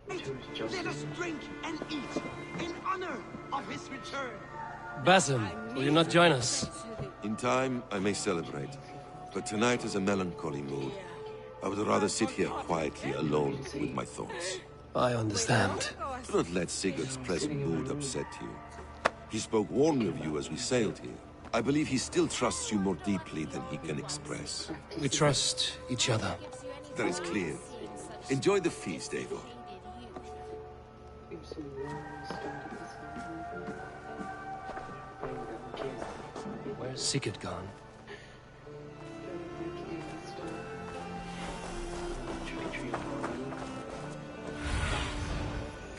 Let us drink and eat in honor of his return. Basim, will you not join us? In time, I may celebrate, but tonight is a melancholy mood. I would rather sit here quietly alone with my thoughts. I understand. Do not let Sigurd's present mood upset you. He spoke warmly of you as we sailed here. I believe he still trusts you more deeply than he can express. We trust each other. That is clear. Enjoy the feast, Eivor. Where's Sigurd gone?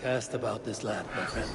Cast about this land, my friend.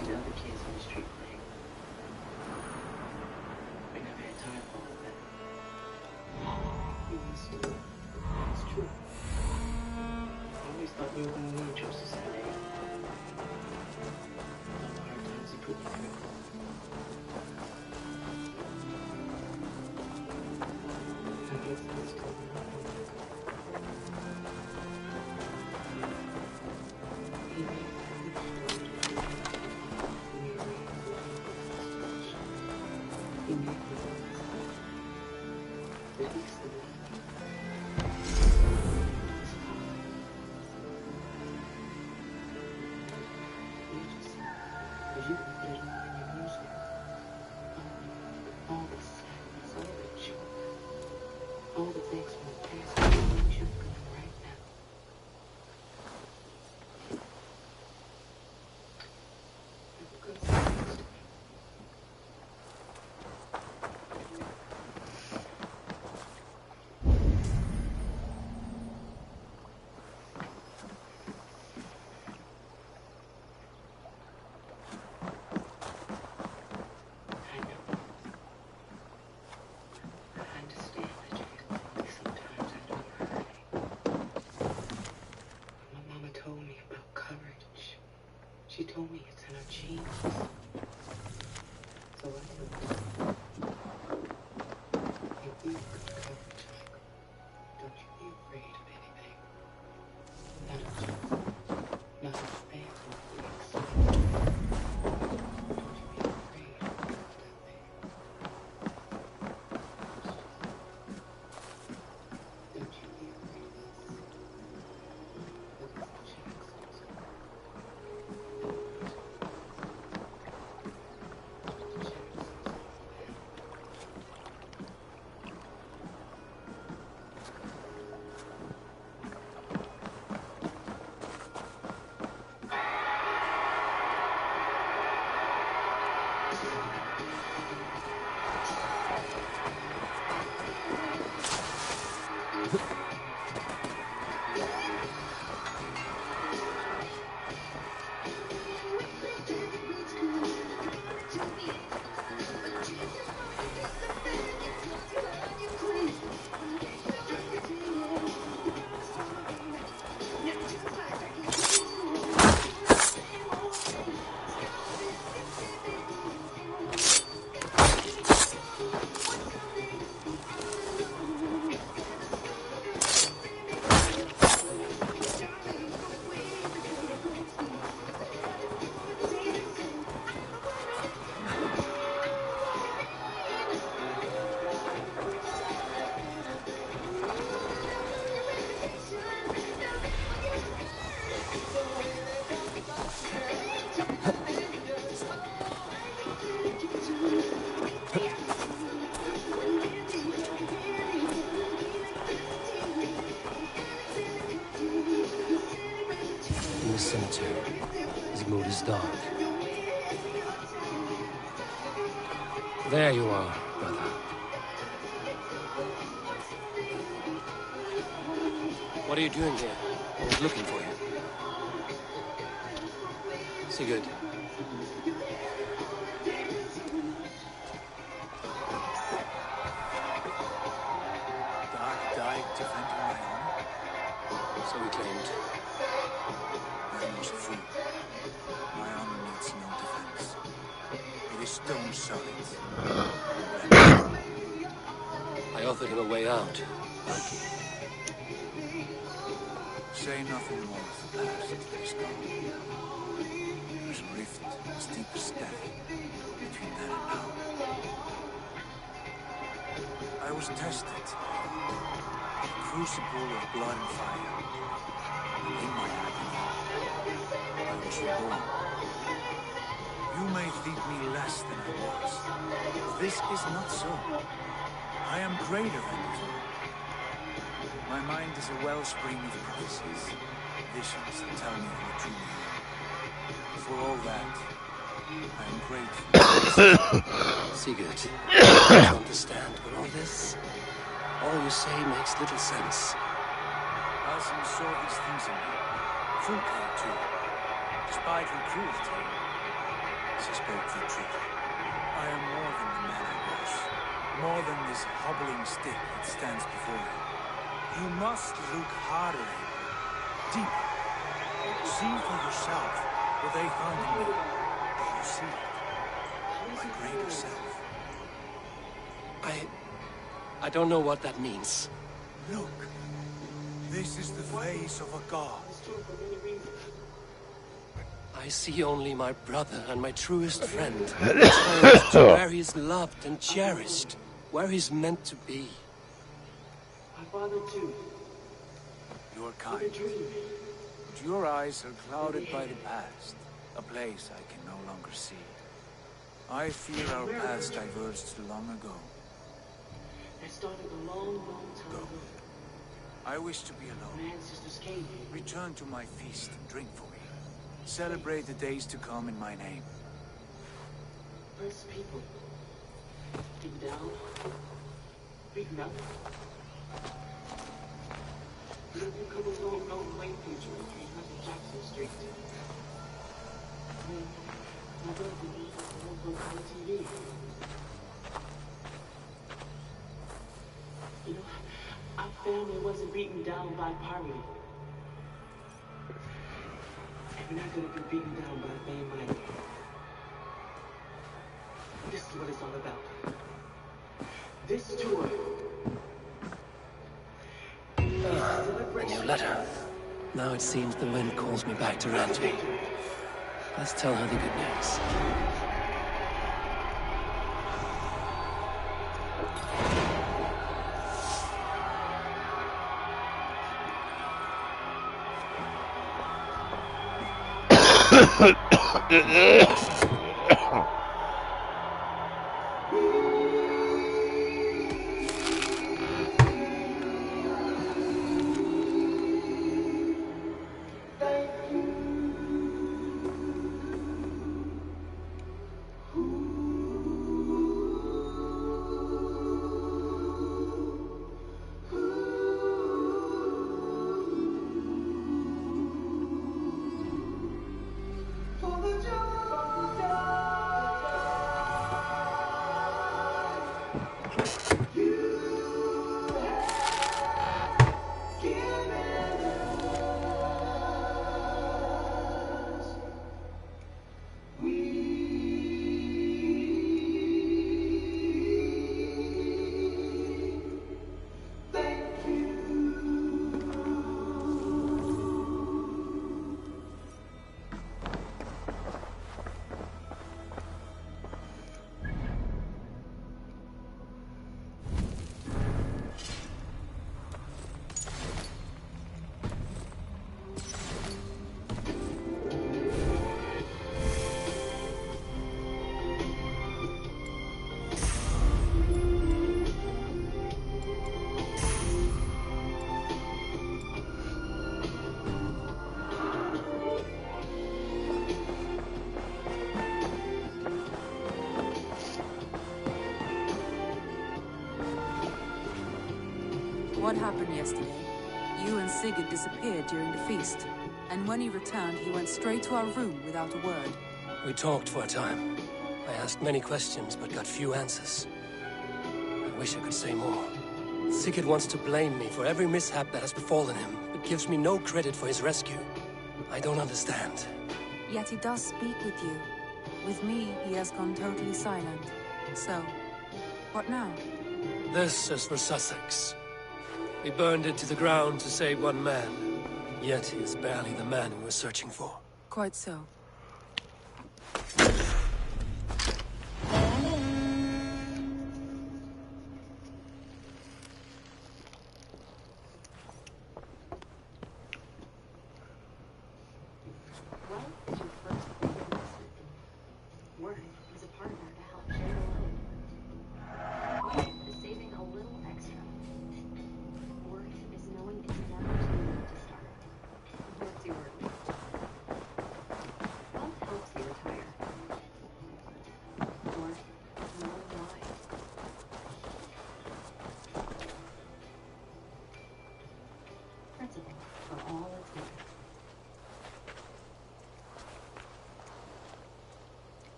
She told me it's in her genes. So I do. If you could courage, don't you be afraid of anything. Not of you. Not of family. Don't you be afraid of nothing. Don't you be afraid of us. Look at the Jacksons. In the cemetery, his mood is dark. There you are, brother. What are you doing here? I was looking for you. Sigurd. Dark died defending my honor. So we claimed. I was a fool. My honor needs no defense. It is stone solid. I offered him a way out. Say nothing more of the past, please, God. step between then and now. I was tested. A crucible of blood and fire. And in my agony, I was reborn. You may think me less than I was. This is not so. I am greater than before. My mind is a wellspring of prophecies, visions that tell me who I truly am. For all that, I am grateful. Sigurd, I don't understand, but all you say makes little sense. Alcim saw these things in me. Fulke, too. Despite her cruelty, she spoke the truth. I am more than the man I was. More than this hobbling stick that stands before you. You must look harder, Abel. Deeper. See for yourself what they found in me. Do you see it? My greater self. I don't know what that means. Look. This is the face of a god. I see only my brother and my truest friend. Returned to where he's loved and cherished. Where he's meant to be. My father too. You are kind. But your eyes are clouded by the past. A place I can no longer see. I fear our paths diverged long ago. That started a long, long time ago. I wish to be alone. My ancestors came here. Return to my feast and drink for me. Celebrate the days to come in my name. First people. Beaten down. Beaten up. You come a long, long way from George. Jackson Street. My brother was on TV. You know, our family wasn't beaten down by poverty. And we're not going to be beaten down by fame either. This is what it's all about. This tour. A new letter. Now it seems the wind calls me back to Randvi. Let's tell her the good news. What happened yesterday? You and Sigurd disappeared during the feast, and when he returned, he went straight to our room without a word. We talked for a time. I asked many questions, but got few answers. I wish I could say more. Sigurd wants to blame me for every mishap that has befallen him, but gives me no credit for his rescue. I don't understand. Yet he does speak with you. With me, he has gone totally silent. So, what now? This is for Sussex. We burned it to the ground to save one man. Yet he is barely the man we were searching for. Quite so.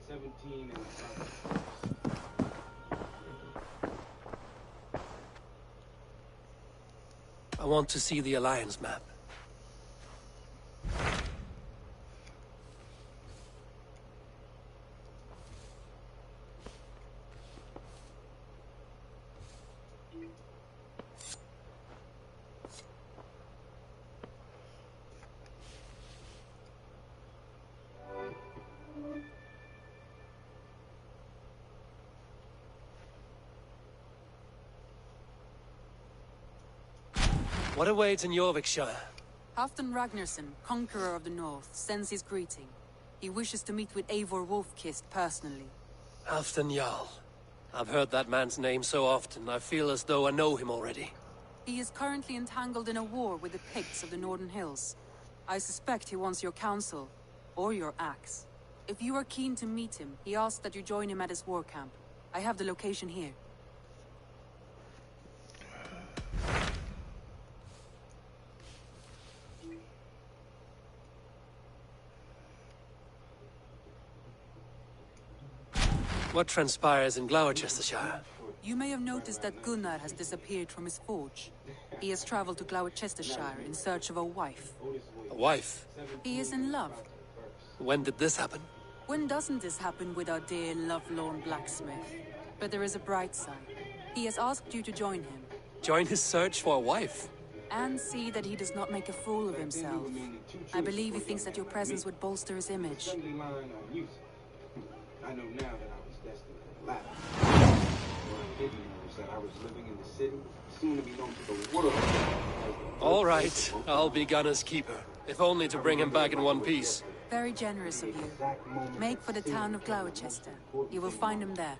17 and I want to see the Alliance map. What awaits in Jorvikshire? Halfdan Ragnarsson, conqueror of the north, sends his greeting. He wishes to meet with Eivor Wolfkist personally. Halfdan Jarl. I've heard that man's name so often, I feel as though I know him already. He is currently entangled in a war with the Picts of the Northern Hills. I suspect he wants your counsel, or your axe. If you are keen to meet him, he asks that you join him at his war camp. I have the location here. What transpires in Gloucestershire? You may have noticed that Gunnar has disappeared from his forge. He has traveled to Gloucestershire in search of a wife. A wife? He is in love. When did this happen? When doesn't this happen with our dear lovelorn blacksmith? But there is a bright side. He has asked you to join him. Join his search for a wife? And see that he does not make a fool of himself. I believe he thinks that your presence would bolster his image. I know now that I was destined for the latter. What I didn't know is that I was living in the city, soon to be known to the world. All right, I'll be Gunner's keeper, if only to bring him back in one piece. Very generous of you. Make for the town of Gloucester. You will find him there.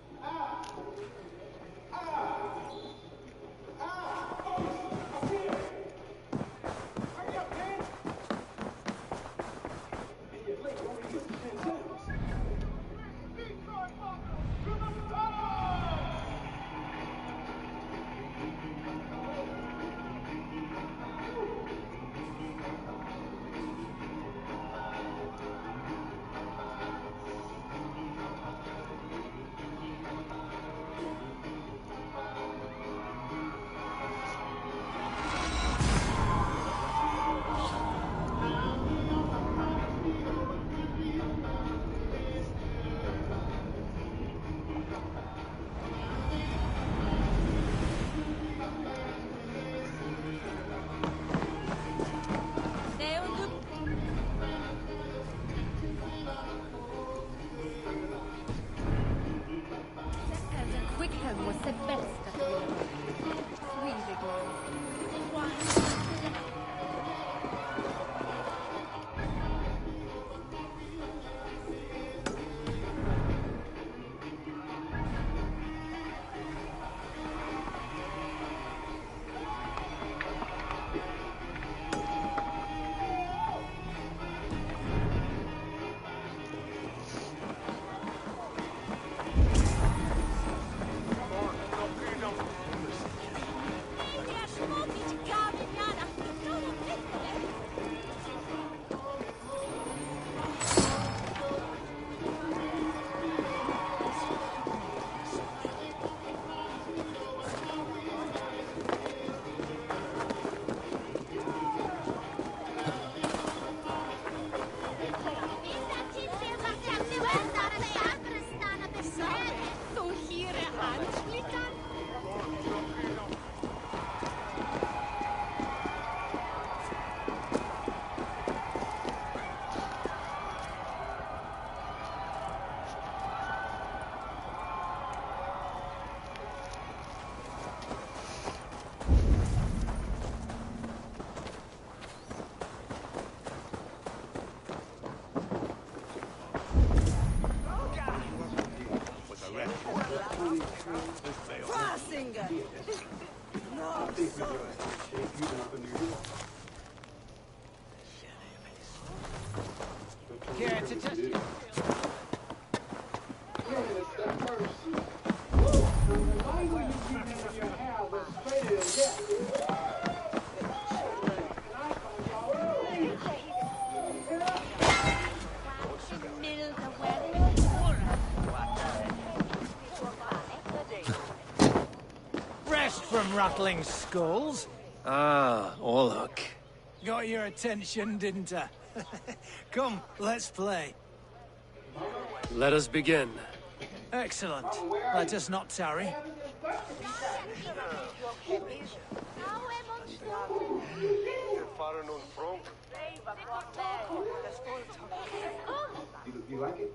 from rattling skulls. Ah, Orlok. Got your attention, didn't I? Come, let's play. Let us begin. Excellent. Let us not tarry. You like it?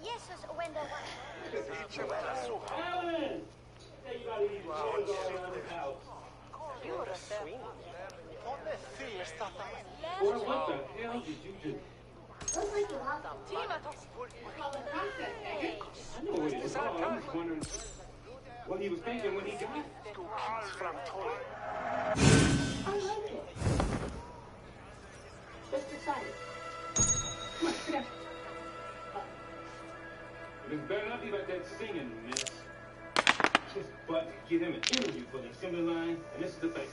Jesus, when the Boy, what the hell did you do? I know what it was all. I was wondering what he was thinking when he got it. I like it. Just decided. Come on, sit down. This better not be like that singing, miss. Just but to get him an interview for the assembly line, and this is the thing.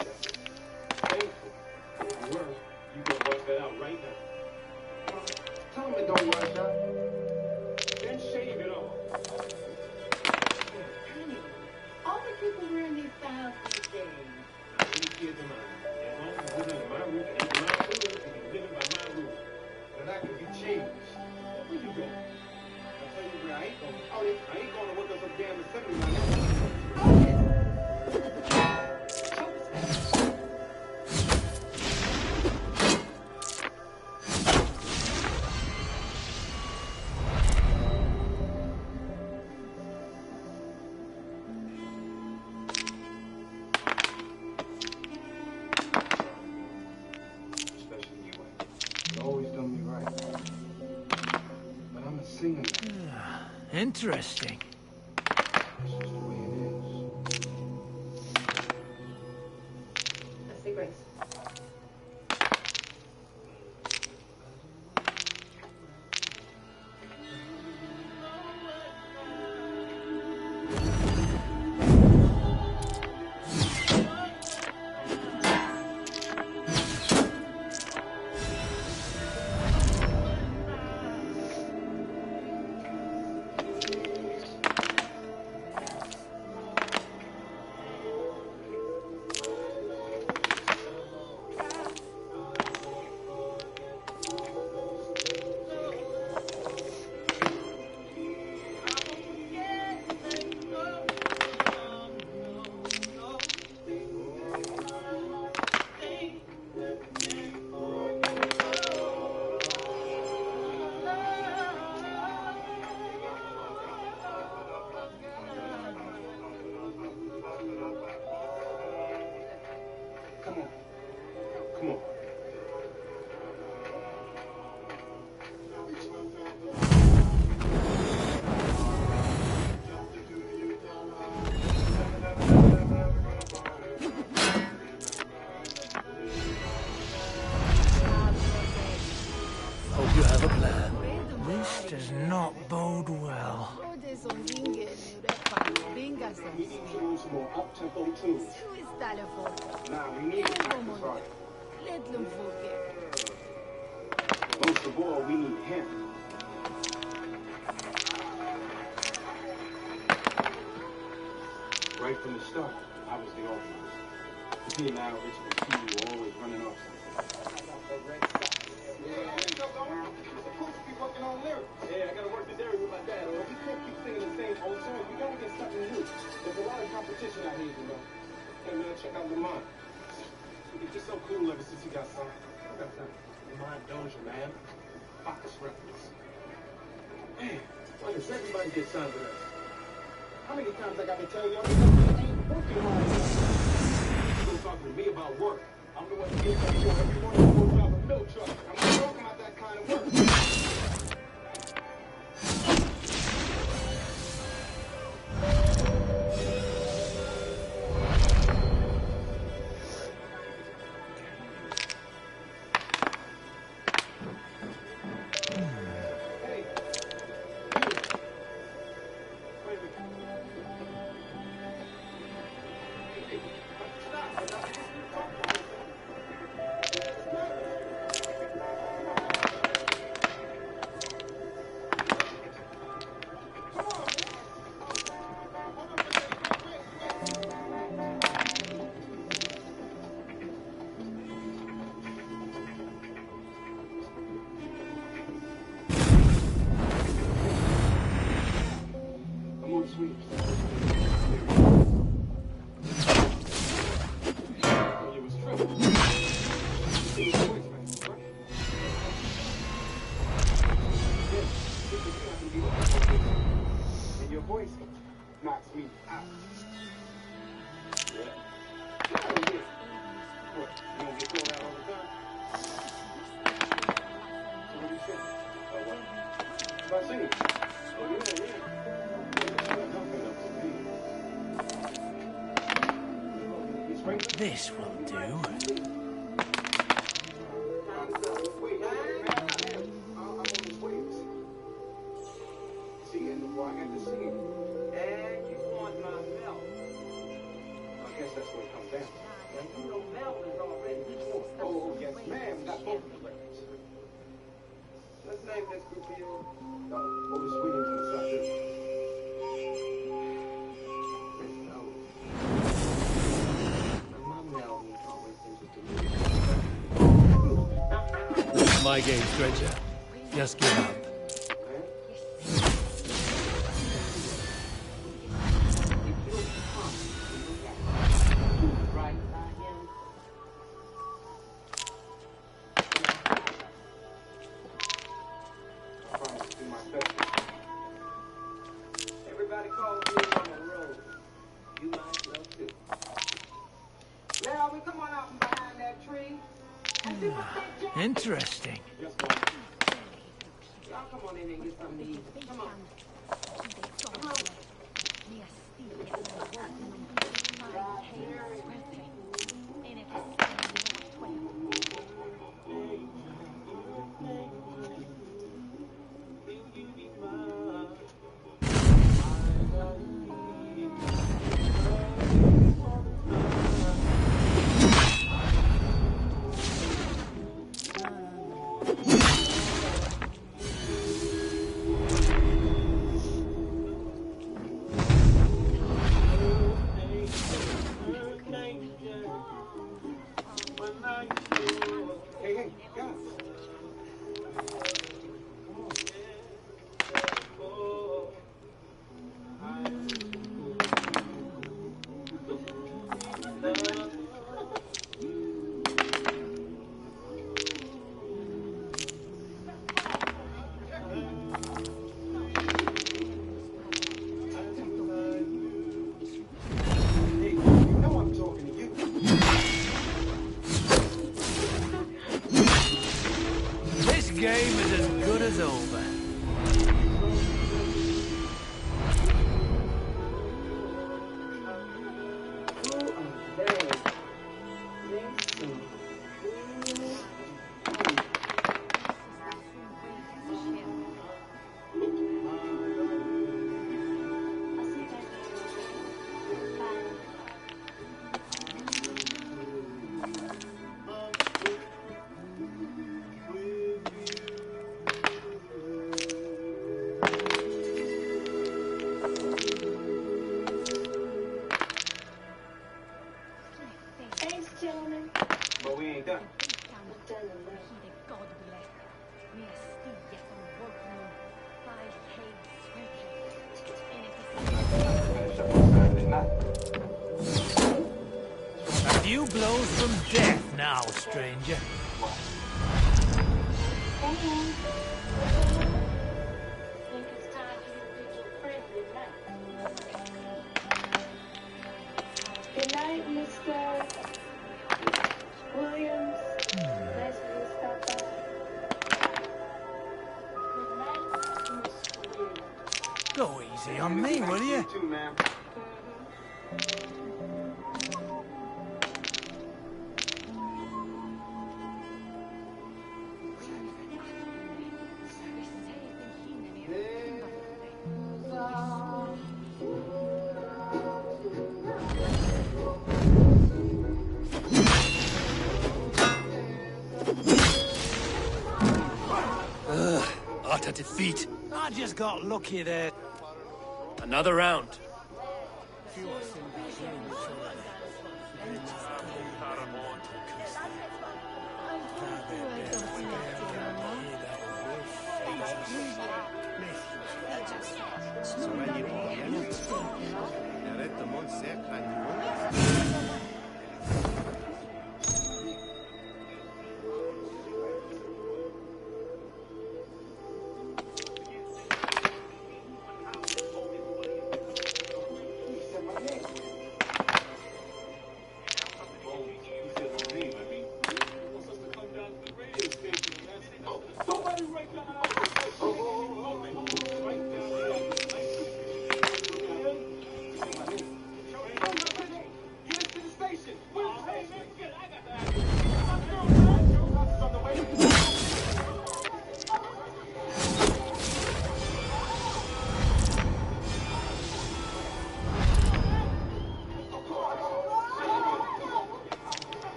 Thankful. If you were, you could bust that out right now. Tell him it don't wash out. Then shave it off. All the people wearing these styles these days. These kids of mine. As long as it's under my roof and it's my food, and it's living by my rules. But that could be changed. Where you going? I'll tell you where I ain't going. Oh, I ain't going to work on some damn assembly line. Especially you, you always done me right. But I'm a singer. Interesting. That's just the way it is. Let's see, Grace. Come on. Come on. Hope you have a plan. This does not bode well. We need to use some more up-tempo tunes. Nah, we need to practice hard. Most of all, we need him. Right from the start, I was the offense. He and I, Richard and Steve, were always running off something. Yeah, you're supposed to be working on lyrics. Yeah, I gotta work this area with my dad, or we can't keep singing the same old song. We gotta get something new. There's a lot of competition out here, you know. Hey, man, check out Lamont. He's just so cool ever since he got signed. I got that. Lamont Dozier, man. Fox reference. Man, why does everybody get signed with us? How many times I gotta tell y'all that ain't working right now? You gonna talk to me about work. I'm the one who gets up for every morning to go drive a milk truck. I'm not talking about that kind of work. Hey, wait a minute. Hey, stop. sweet. You was tripping. You see your voice, man, right? Yeah, see, you have to be looking for this. And your voice knocks me out. Yeah. What? You don't get called out all the time? So what do you say? Oh, what? About singing? Oh, yeah. Nothing up to me. This will do. Wait, man, I'm on the waves. See, and before I got to sing, and you want my milk. I guess that's what it comes down to. And you know milk is already before. Oh, yes, ma'am, got both of the records. Let's name this group here. Otis Williams and the Suckers. My game, stranger. Just give up. Everybody calls me on the road. You might as well too. Now we come on out from behind that tree. Interesting. Y'all come on in and get something to eat. Come on. Come on. Hey, guys. Hey, you know I'm talking to you. This game is as good as over. Thanks, gentlemen. But we ain't done. Finish up on Saturday night. A few blows from death now, stranger. Think it's time for you to bid your friend good night. Good night, Mr. Williams. Nice of you to stop by. Good night, Mr. Williams. Go easy on me, will you? You too, ma'am. Utter defeat. I just got lucky there. Another round. So anyway,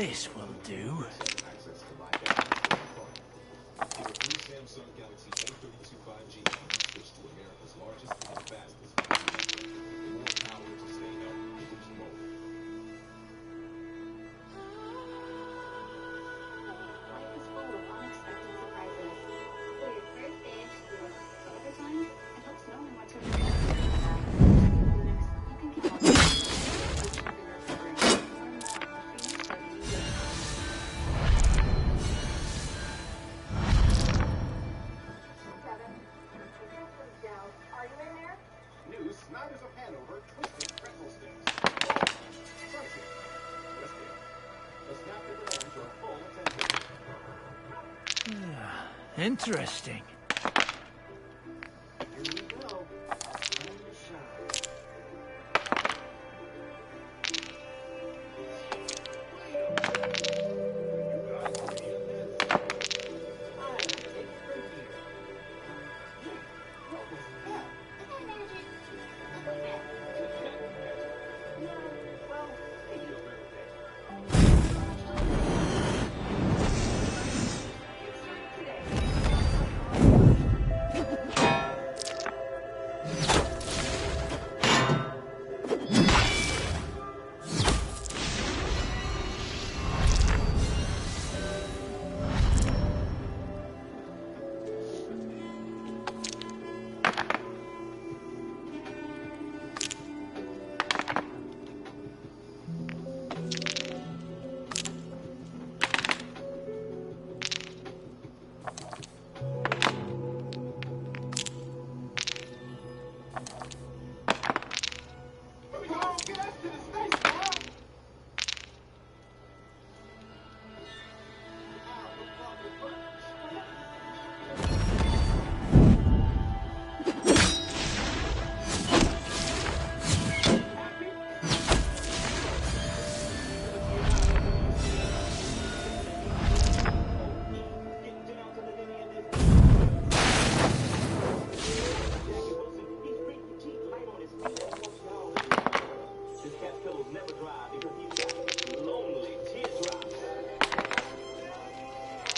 This will do. Samsung Galaxy A32 5G switch to America's largest and fastest 5G. More power to stay healthy and boost mobile. Life is full of unexpected surprises. For your first day at school, overtime, it helps knowing what to expect. You can count on it. Are you in there? New Snyder's of Hanover Twisted Pretzel Sticks. Sunset. Twisted. The snap of the lunch or full attention. Interesting. Here we go. Time to shine.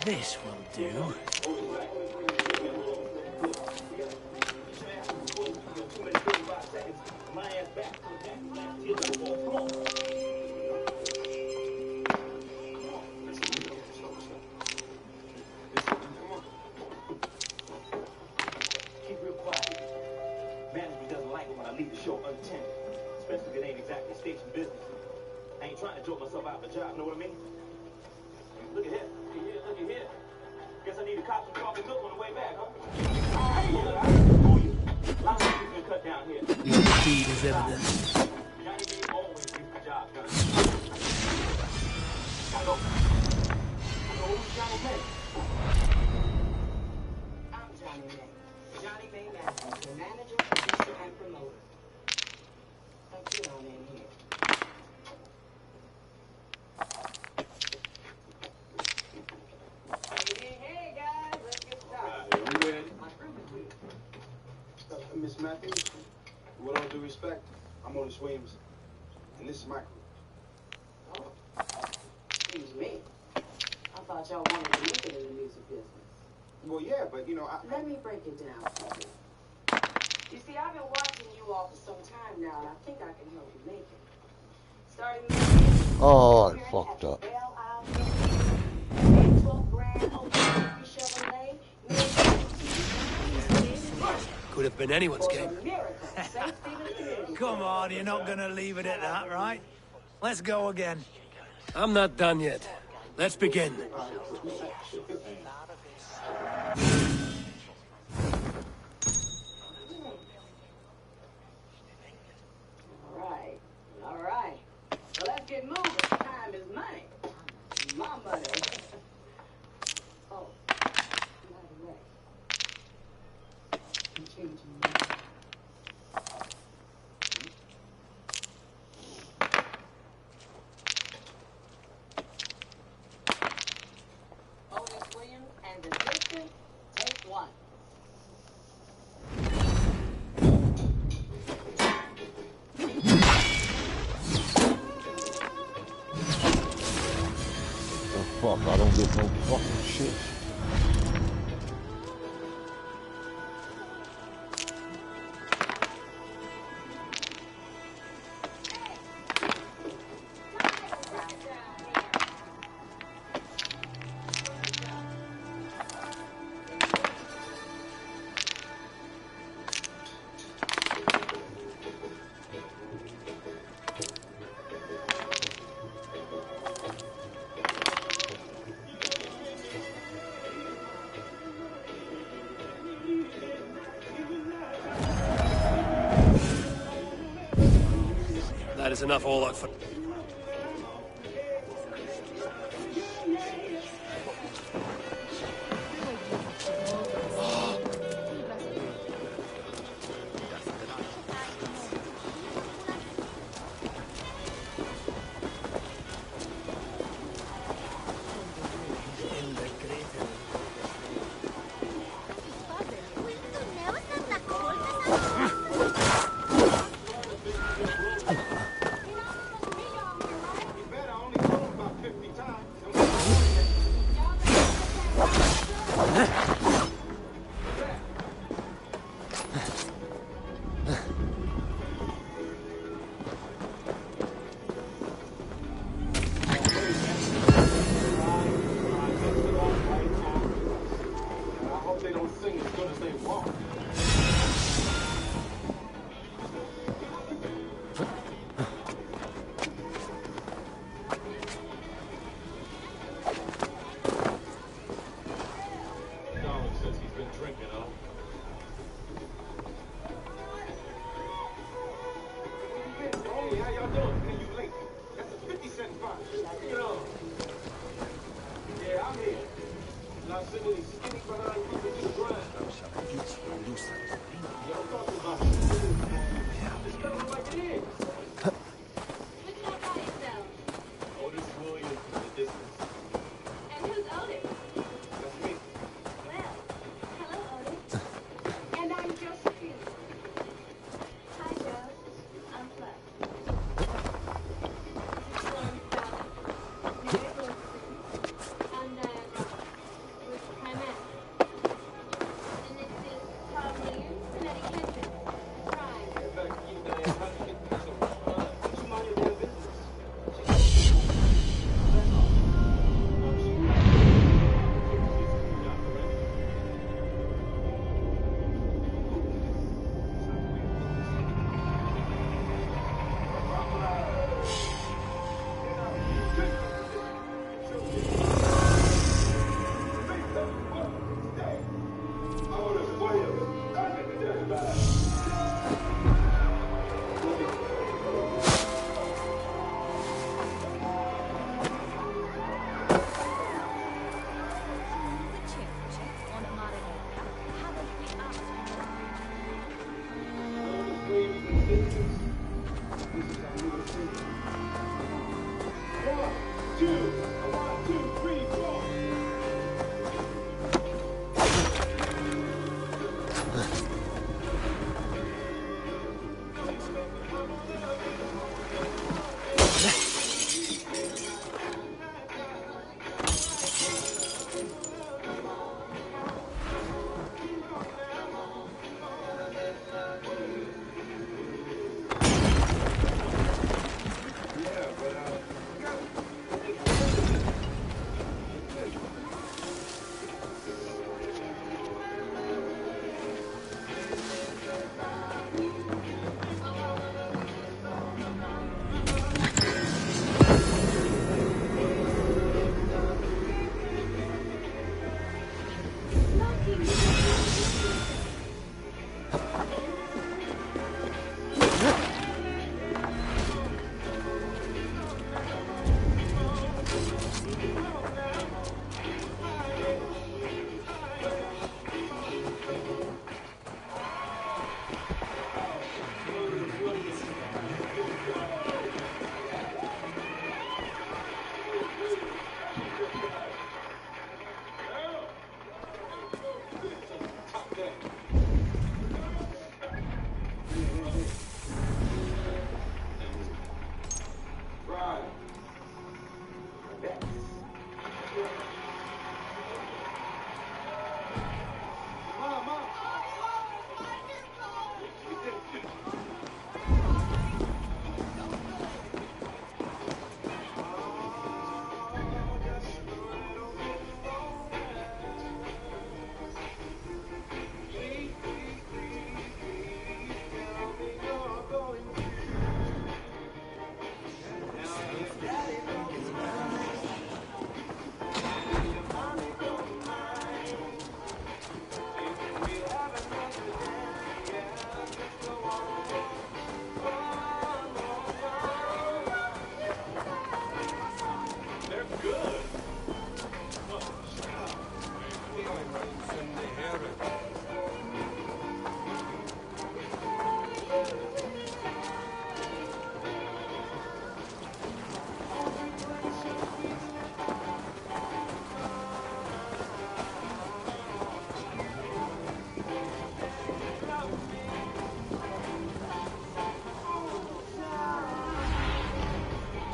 This will do. Keep real quiet. Management doesn't like it when I leave the show unattended, especially if it ain't exactly station business. I ain't trying to joke myself out of a job, know what I mean? Look at here. Look at here. Guess I need a cop some coffee milk on the way back, huh? Hey, who you? I'm gonna cut down here. Your speed is evident. Johnny B always gets the job done. Gotta go. Who's Johnny May? I'm Johnny May. Johnny May Matthews, the manager, producer, and promoter. Now get on in here. Hey guys, let's get started. Miss Matthews, with all due respect, I'm Otis Williams, and this is my crew. Oh, excuse me. I thought y'all wanted to make it in the music business. Well, yeah, but you know, Let me break it down for you. You see, I've been watching you all for some time now, and I think I can help you make it. Starting with Oh, I fucked up. Could have been anyone's game. Come on, you're not gonna leave it at that, right? Let's go again. I'm not done yet. Let's begin. All right. So let's get moving. Time is money. My money. Oh, by the way, I'm changing my mind. Otis Williams and the District, take talk. I don't get no fucking shit. That is enough all out for...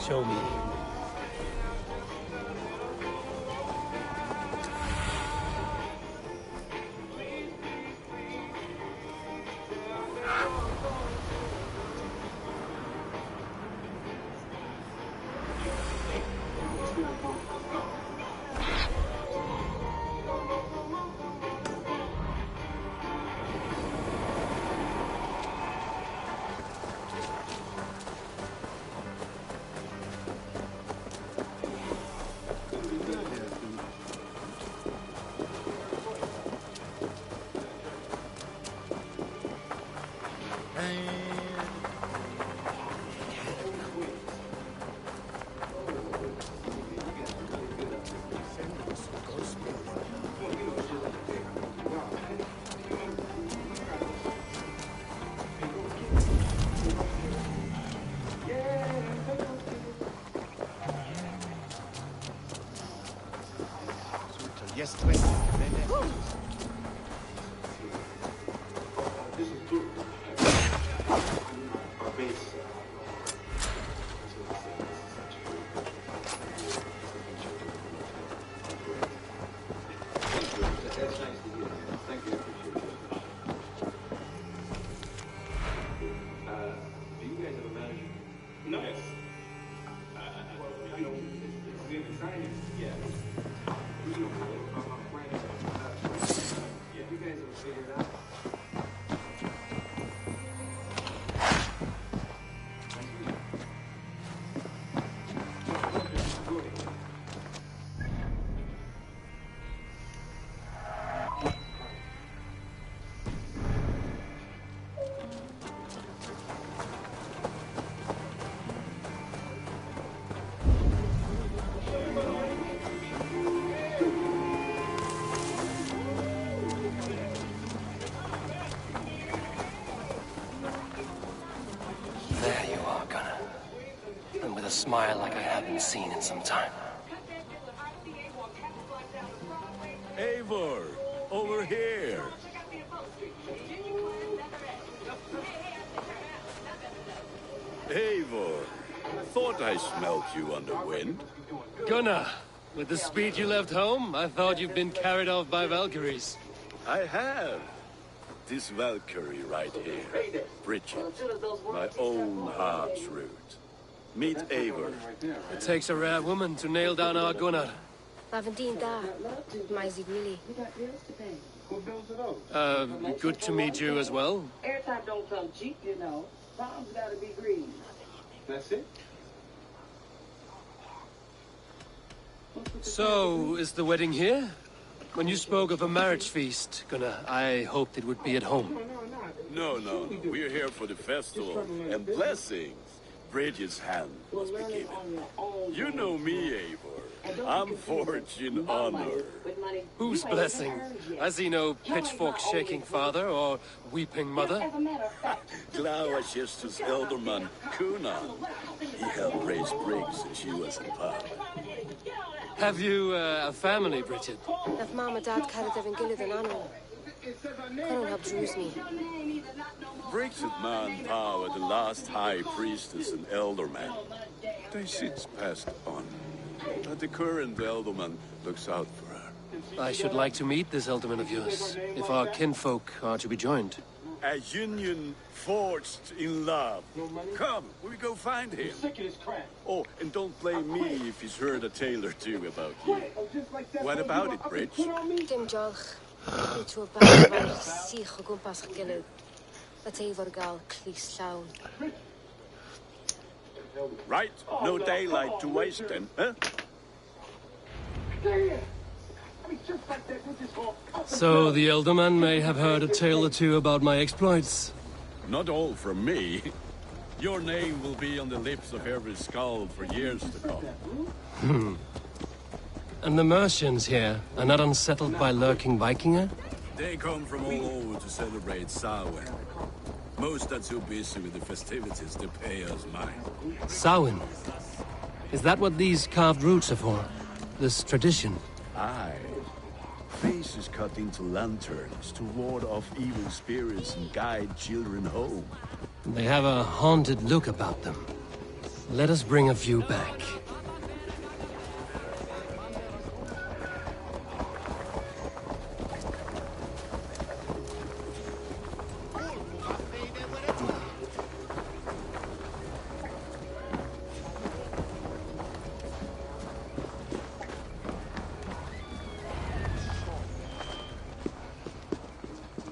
show me. Yes, 20. Our base. That's nice to hear. Thank you. I appreciate it. Do you guys have a manager? No. Yes. I know it's in the science. Yeah. You know, yeah, you guys will figure it out. There you are, Gunnar. And with a smile like I haven't seen in some time. Eivor, over here. Eivor, thought I smelt you on the wind. Gunnar, with the speed you left home, I thought you'd been carried off by Valkyries. I have. This Valkyrie right here, Bridget, my own heart's root. Meet Eivor. It takes a rare woman to nail down our Gunnar. Lavendine da. Maisy really. Good to meet you as well. Airtime don't come cheap, you know. Bombs gotta be green. That's it? So, is the wedding here? When you spoke of a marriage feast, Gunnar, I hoped it would be at home. No. We're here for the festival and blessings. Bridget's hand must be given. You know me, Eivor. I'm forged in honor. Whose blessing? I see no pitchfork-shaking father or weeping mother. Glauacestus Elderman Kunan. He helped raise Briggs and she was in power. Have you a family, Bridget? If Mom and Dad carried their Gillid and Anna. Couldn't help choose me. Briggs had man power, the last high priestess and elderman. They since passed on. But the current elderman looks out for her. I should like to meet this elderman of yours, if our kinfolk are to be joined. A union forged in love. Come, we go find him. Oh, and don't blame me if he's heard a tale or two about you. What about it, Bridge? Dim Jolch. To a bad man, see Gumpas Gillid. That's Eivor Gal, Cleese Lown. Right, no daylight to waste then, huh? So the elderman may have heard a tale or two about my exploits. Not all from me. Your name will be on the lips of every skald for years to come. And the Mercians here are not unsettled by lurking Vikinger? They come from all over to celebrate Samhain. Most are too busy with the festivities to pay us mind. Samhain? Is that what these carved roots are for? This tradition? Aye. Faces cut into lanterns to ward off evil spirits and guide children home. They have a haunted look about them. Let us bring a few back.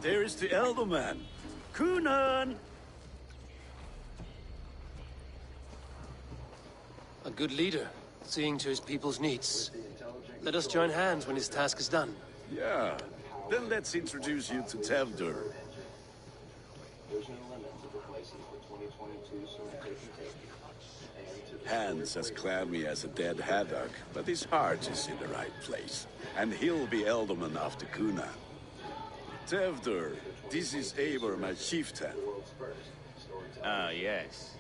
There is the elder man. Kunan! A good leader, seeing to his people's needs. Let us join hands when his task is done. Yeah. Then let's introduce you to Tevdur. Hands as clammy as a dead haddock, but his heart is in the right place. And he'll be Elderman after Kuna. Tevdur, this is Eivor, my chieftain. Ah, yes.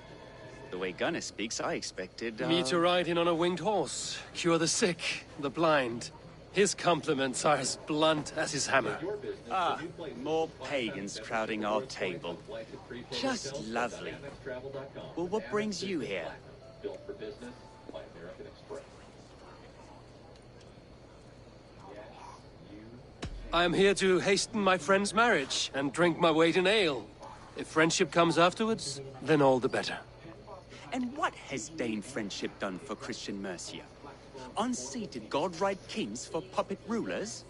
The way Gunnar speaks, I expected, Me to ride in on a winged horse, cure the sick, the blind. His compliments are as blunt as his hammer. Ah, more pagans crowding our table. Just lovely. Well, what brings you here? I am here to hasten my friend's marriage and drink my weight in ale. If friendship comes afterwards, then all the better. And what has Dane friendship done for Christian Mercia? Unseated god-right kings for puppet rulers?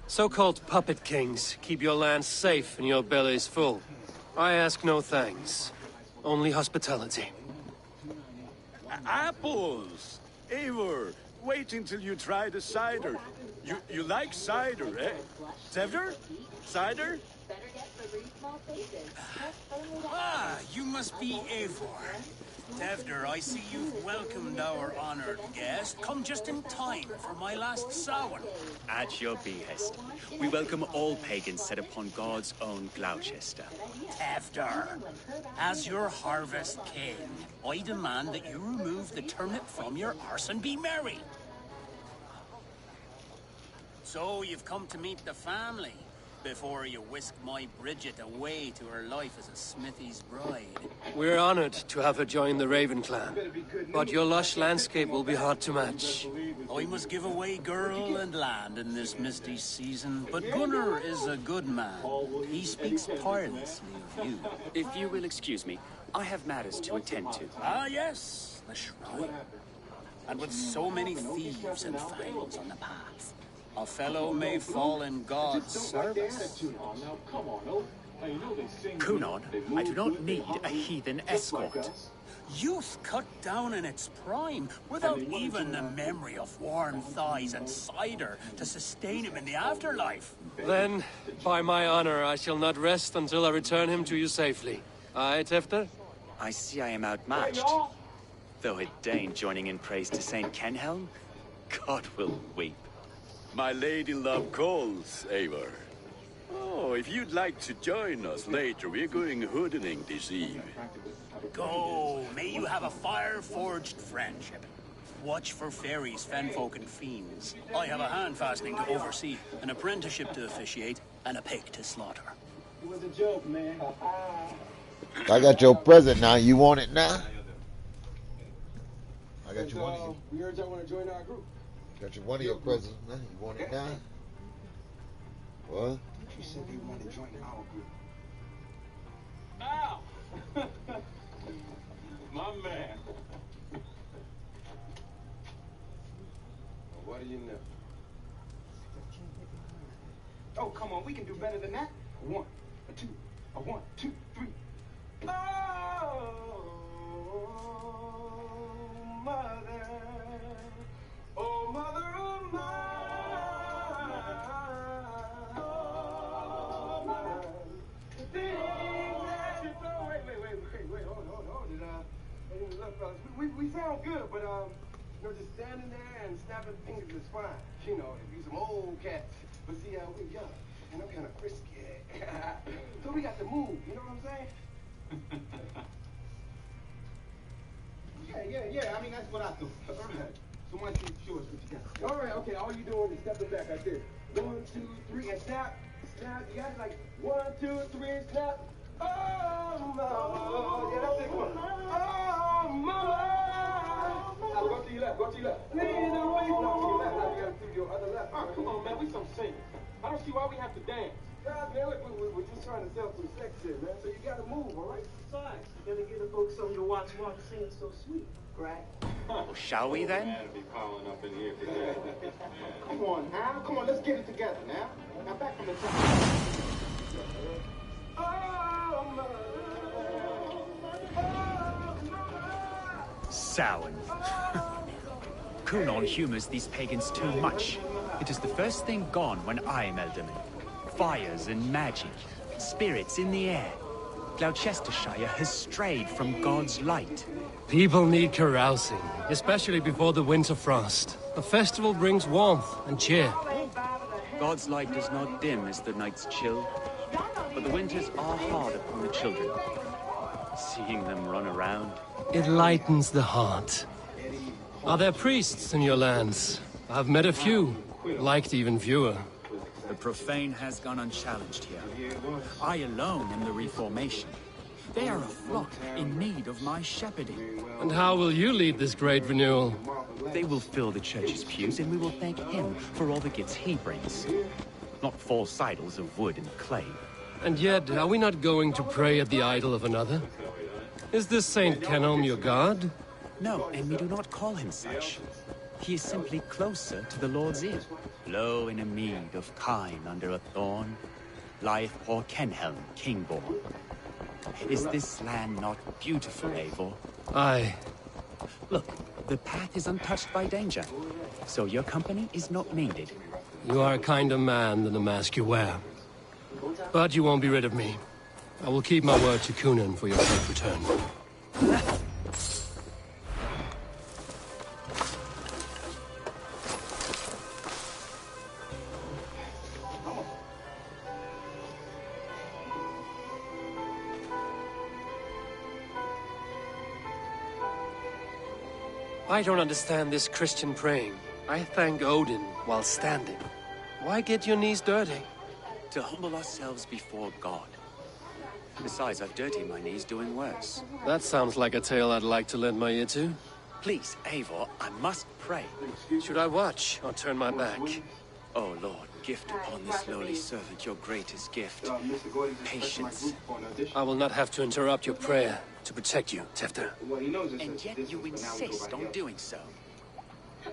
So-called puppet kings keep your lands safe and your bellies full. I ask no thanks, only hospitality. Apples! Eivor, wait until you try the cider. You like cider, eh? Tevdur? Cider? Ah, you must be Eivor. Tevdur, I see you've welcomed our honored guest. Come just in time for my last Samhain. At your behest. We welcome all pagans set upon God's own Gloucester. Tevdur, as your harvest king, I demand that you remove the turnip from your arse and be merry. So you've come to meet the family before you whisk my Bridget away to her life as a smithy's bride. We're honored to have her join the Raven clan, but your lush landscape will be hard to match. I must give away girl and land in this misty season, but Gunnar is a good man. He speaks tirelessly of you. If you will excuse me, I have matters to attend to. Ah, yes, the shrine. And with so many thieves and things on the path, a fellow may fall in God's service. Kunan, I do not need a heathen escort. Youth cut down in its prime, without even the memory of warm thighs and cider to sustain him in the afterlife. Then, by my honor, I shall not rest until I return him to you safely. Aye, Tefter? I see I am outmatched. Though a Dane joining in praise to Saint Kenhelm, God will weep. My lady love calls, Eivor. Oh, if you'd like to join us later, we're going hoodening this eve. Go, may you have a fire-forged friendship. Watch for fairies, fenfolk, and fiends. I have a hand fastening to oversee, an apprenticeship to officiate, and a pig to slaughter. It was a joke, man. I got your present now. You want it now? I got you one of you. We heard y'all want to join our group. Got you one of your presents now. You want it now? What? She said they want to join our group. Ow! My man. What do you know? Oh, come on, we can do better than that. 1, 2, 1, 2, 3. Oh, mother. Oh, mother of mine. Oh, mine. The things that you know. Wait. Hold. Look, fellas, we sound good, but, just standing there and snapping fingers is fine. You know, if you some old cats. But see, we young, and I'm kind of frisky. So we got to move, you know what I'm saying? Yeah. I mean, that's what I thought. All right. So why don't you show us what you got? All right, okay. All you doing is stepping back right there. 1, 2, 3, and snap. Snap. You got it like 1, 2, 3, snap. Oh, yeah, that's it. Come on. Oh, mama. Now go to your left. Go to your left. No, to your left. Now you gotta do your other left. Oh, come on, man. We some singers. I don't see why we have to dance. God, man, look, we're just trying to sell some sex here, man. So you gotta move, all right? Besides, you gotta give the folks something to watch while the singing's so sweet, right? Well, shall we then? Man, be piling up in here today. Come on, now. Come on, let's get it together now. Now back from the top. Sound. Cunon humors these pagans too much. It is the first thing gone when I am Elderman. Fires and magic, spirits in the air. Gloucestershire has strayed from God's light. People need carousing, especially before the winter frost. A festival brings warmth and cheer. God's light does not dim as the nights chill, but the winters are hard upon the children. Seeing them run around. It lightens the heart. Are there priests in your lands? I've met a few, liked even fewer. The profane has gone unchallenged here. I alone am the Reformation. They are a flock in need of my shepherding. And how will you lead this great renewal? They will fill the church's pews, and we will thank him for all the gifts he brings. Not false idols of wood and clay. And yet, are we not going to pray at the idol of another? Is this Saint Canon your god? No, and we do not call him such. He is simply closer to the Lord's ear. Low in a mead of kine under a thorn, lieth poor Kenhelm, king-born. Is this land not beautiful, Eivor? Aye. Look, the path is untouched by danger, so your company is not needed. You are a kinder man than the mask you wear. But you won't be rid of me. I will keep my word to Cunan for your safe return. I don't understand this Christian praying. I thank Odin while standing. Why get your knees dirty? To humble ourselves before God. Besides, I've dirtied my knees doing worse. That sounds like a tale I'd like to lend my ear to. Please, Eivor, I must pray. Should I watch or turn my back? Oh, Lord, gift upon this lowly servant your greatest gift. Patience. I will not have to interrupt your prayer to protect you, Tefter. And yet you insist on doing so.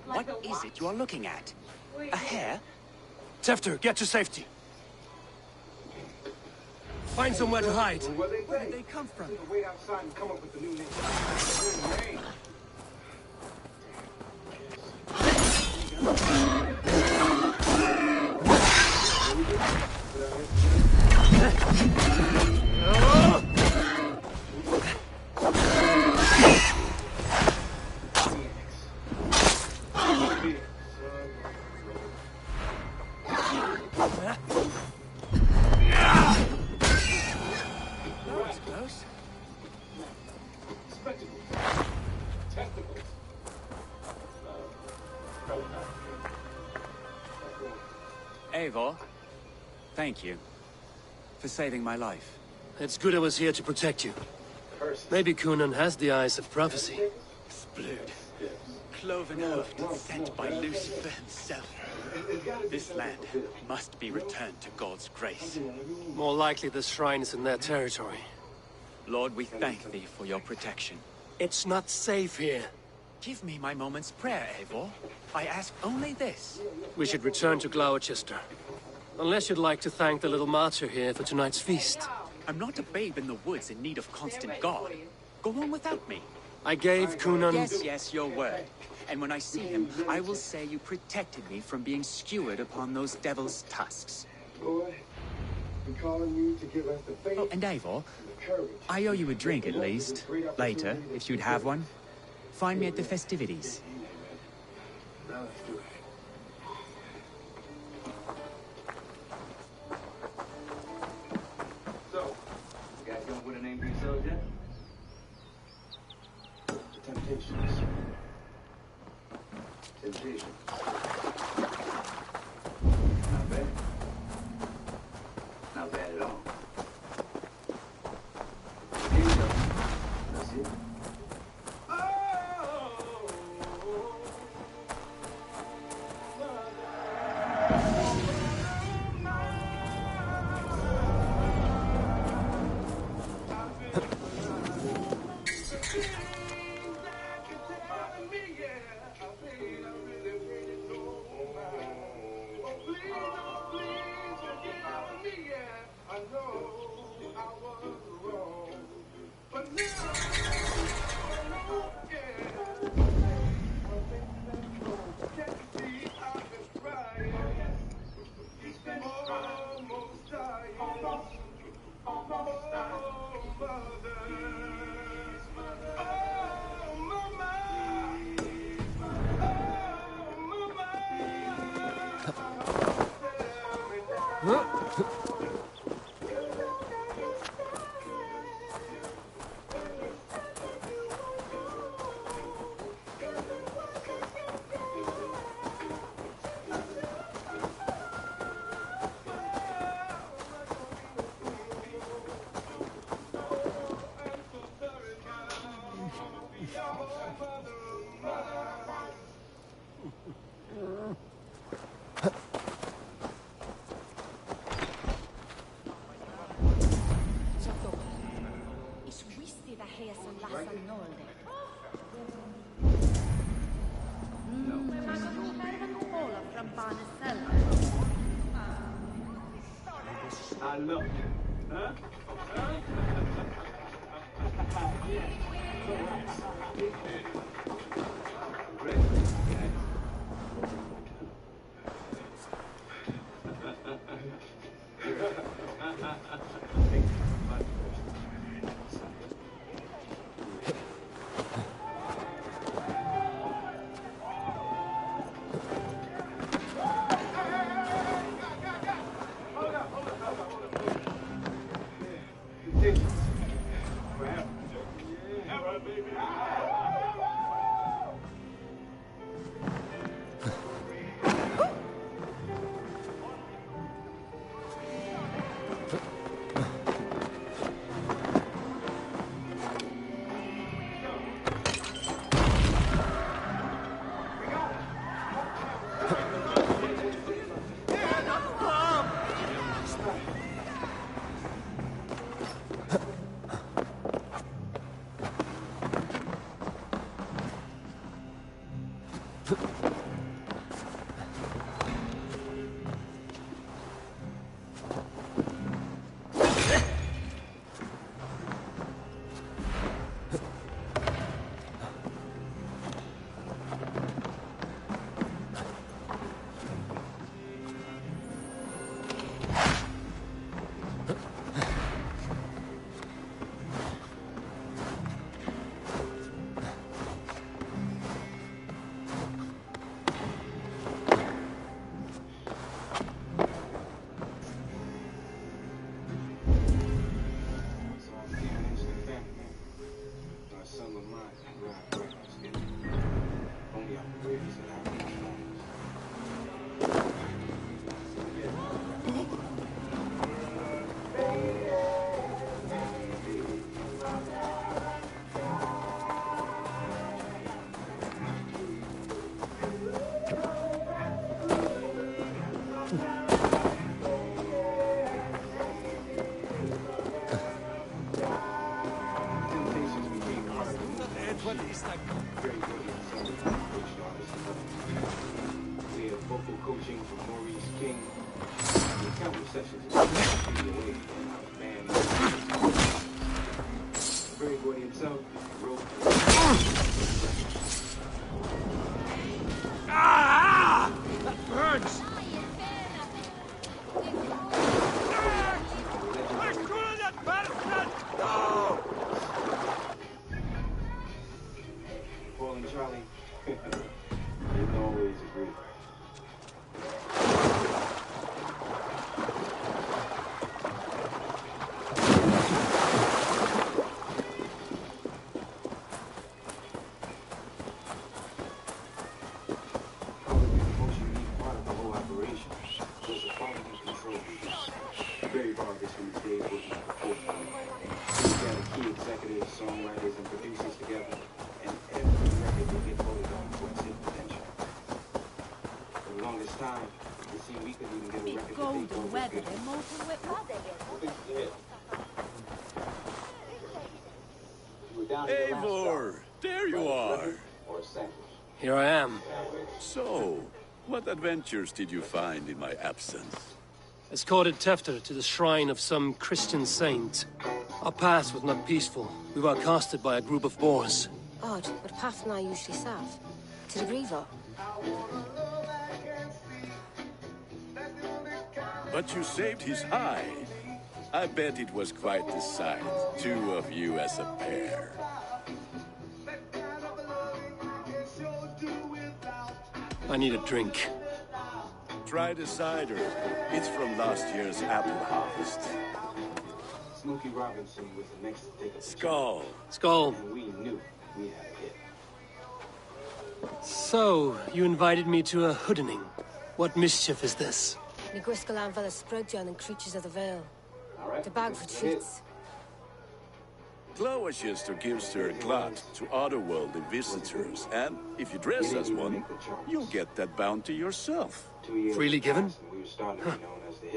What is it you are looking at? A hare? Tefter, get to safety. Find somewhere to hide. Where did they come from? Wait outside and come up with a new name. Eivor, thank you for saving my life. It's good I was here to protect you. Maybe Cunan has the eyes of prophecy. Splewed. Cloven-hoofed and sent by Lucifer himself. This land must be returned to God's grace. More likely the shrine is in their territory. Lord, we thank thee for your protection. It's not safe here. Give me my moment's prayer, Eivor. I ask only this. We should return to Gloucester. Unless you'd like to thank the little martyr here for tonight's feast. I'm not a babe in the woods in need of constant guard. Go on without me. I gave Cunan... Yes, your word. And when I see him, I will say you protected me from being skewered upon those devil's tusks. Boy, I'm calling you to give us the faith. Oh, and Eivor, I owe you a drink at least. Later, if you'd have one. Find me at the festivities. So, you guys don't put a name for yourselves yet? The Temptations. Temptations. Not bad. Not bad at all. I love you. Huh? We have vocal coaching from Maurice King. The countless sessions away from our band. Barry Gordy himself wrote. Ah! That burns! Paul and Charlie, they always agree. Very Vargas from his days working at the Folk Company. He gathered key executives, songwriters, and producers together, and every record would get voted on for its hit potential. For the longest time, it seemed we couldn't even get a record that they thought was good. Eivor, there you are. Here I am. So, what adventures did you find in my absence? Escorted Tefter to the shrine of some Christian saint. Our path was not peaceful. We were accosted by a group of boars. Odd, but path and I usually sav. To the Grievo. But you saved his hide. I bet it was quite the sight, two of you as a pair. I need a drink. Try the cider. It's from last year's apple harvest. Smokey Robinson was the next to take a Skull. Skull. And we knew we had a hit. So, you invited me to a hoodening. What mischief is this? Ni gwisgal am fel y Sprydjon and Creatures of the Vale. The bag for treats. Glowachester gives her glut to otherworldly visitors, and if you dress as one, you'll get that bounty yourself. Freely given?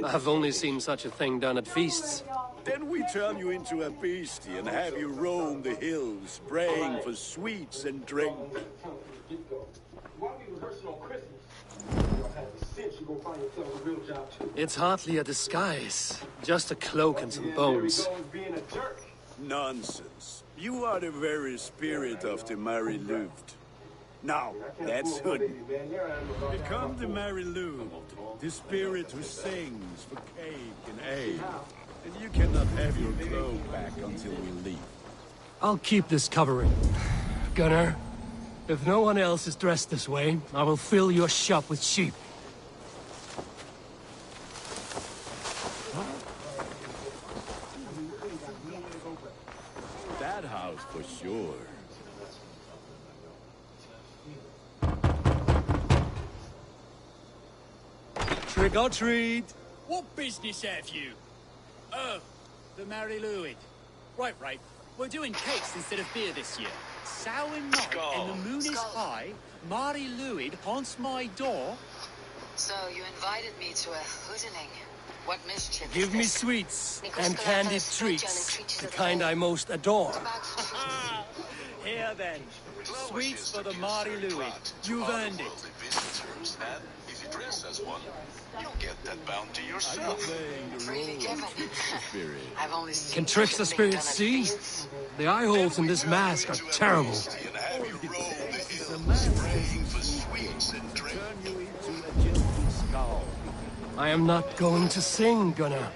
I've only seen such a thing done at feasts. Then we turn you into a beastie and have you roam the hills, praying for sweets and drink. It's hardly a disguise. Just a cloak and some bones. Nonsense. You are the very spirit of the Mary Louved. Now, that's Hood. Become the Mary Louved, the spirit who sings for cake and ale. And you cannot have your cloak back until we leave. I'll keep this covering. Gunnar, if no one else is dressed this way, I will fill your shop with sheep. That house for sure. Trick or treat! What business have you? Oh, the Mary Louis. Right. We're doing cakes instead of beer this year. Sour night and the moon is high. Mary Louis haunts my door. So you invited me to a hoodening. What mischief? Give me sweets and candied treats, the kind I most adore. Here then, sweets for the Mary Louis. You've earned it. And if you dress as one, you'll get that bounty yourself. Freely given. I've only seen Can tricks the spirits see? The eye holes in this mask are terrible. I am not going to sing, Gunnar.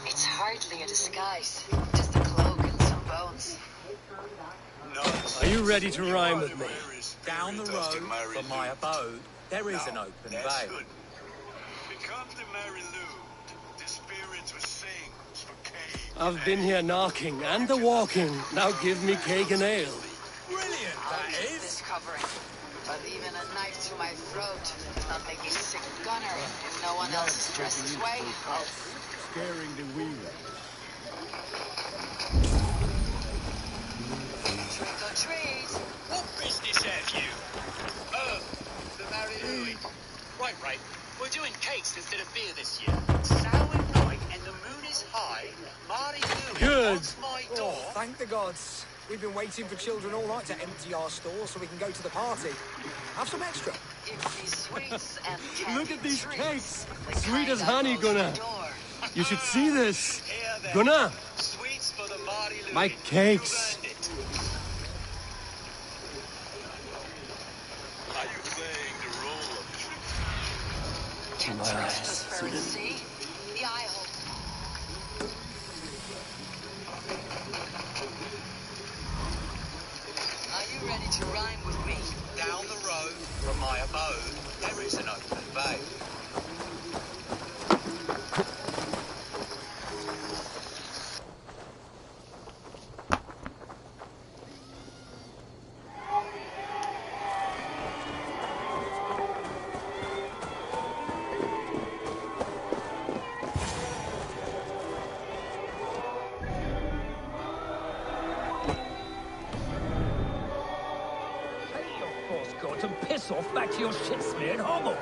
It's hardly a disguise. Just a cloak and some bones. Are you ready to rhyme with me? Down the road from my abode, there is an open bay. I've been here knocking and the walking. Now give me cake and ale. Brilliant, that is. This covering. But even a knife to my throat does not make me sick Gunner if no one else is dressed this way. Scaring the wheeler. Trick or treat. What business have you? Oh, the Mary Louis. Right. We're doing cakes instead of beer this year. Sour night and the moon is high. Mary Louis haunts my door. Oh, thank the gods. We've been waiting for children all night to empty our stores so we can go to the party. Have some extra. Give me sweets and candy. Look at these treats. cakes. Sweet as honey, Gunnar. You should see this. Gunnar. Sweets for the Mary Louis. My cakes. Are you playing the role of To my eyes. See? The eye hole. Are you ready to rhyme with me? Down the road from my abode, there is an open bay. Off back to your shit-smeared hovel.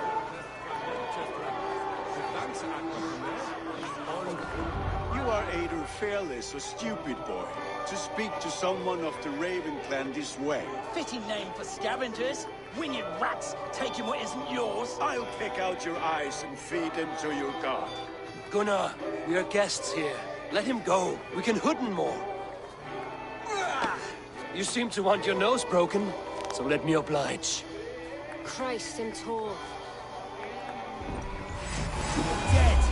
You are either fearless or stupid, boy, to speak to someone of the Raven clan this way. Fitting name for scavengers. Winged rats, taking what isn't yours. I'll pick out your eyes and feed them to your god. Gunnar, we are guests here. Let him go. We can hood him more. You seem to want your nose broken, so let me oblige. Christ and tall. Dead.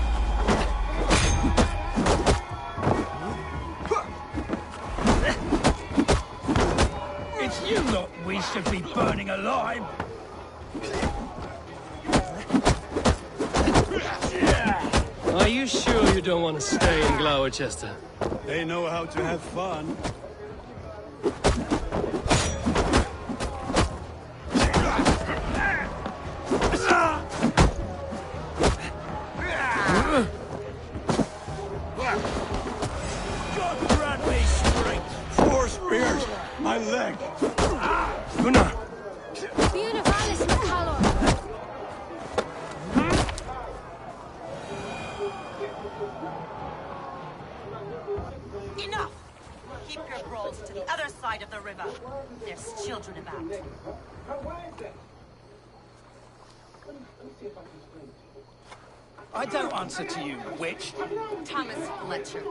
It's you lot we should be burning alive. Are you sure you don't want to stay in Gloucester? They know how to have fun. God grant me strength. 4 spears! My leg! Gunnar! Beautivalis McCallum! Enough! Keep your brawls to the other side of the river. There's children about. I don't answer to you, witch. Thomas Fletcher,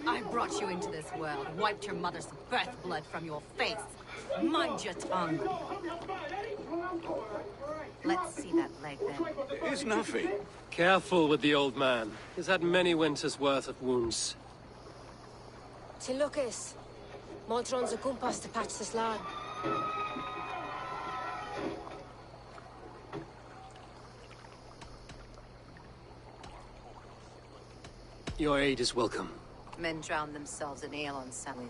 I brought you into this world, wiped your mother's birth blood from your face. Mind your tongue. Let's see that leg then. It's nothing. Careful with the old man. He's had many winters' worth of wounds. Te Lucas. Modron's a gumpas to patch this lad. Your aid is welcome. Men drown themselves in ale on Samhain.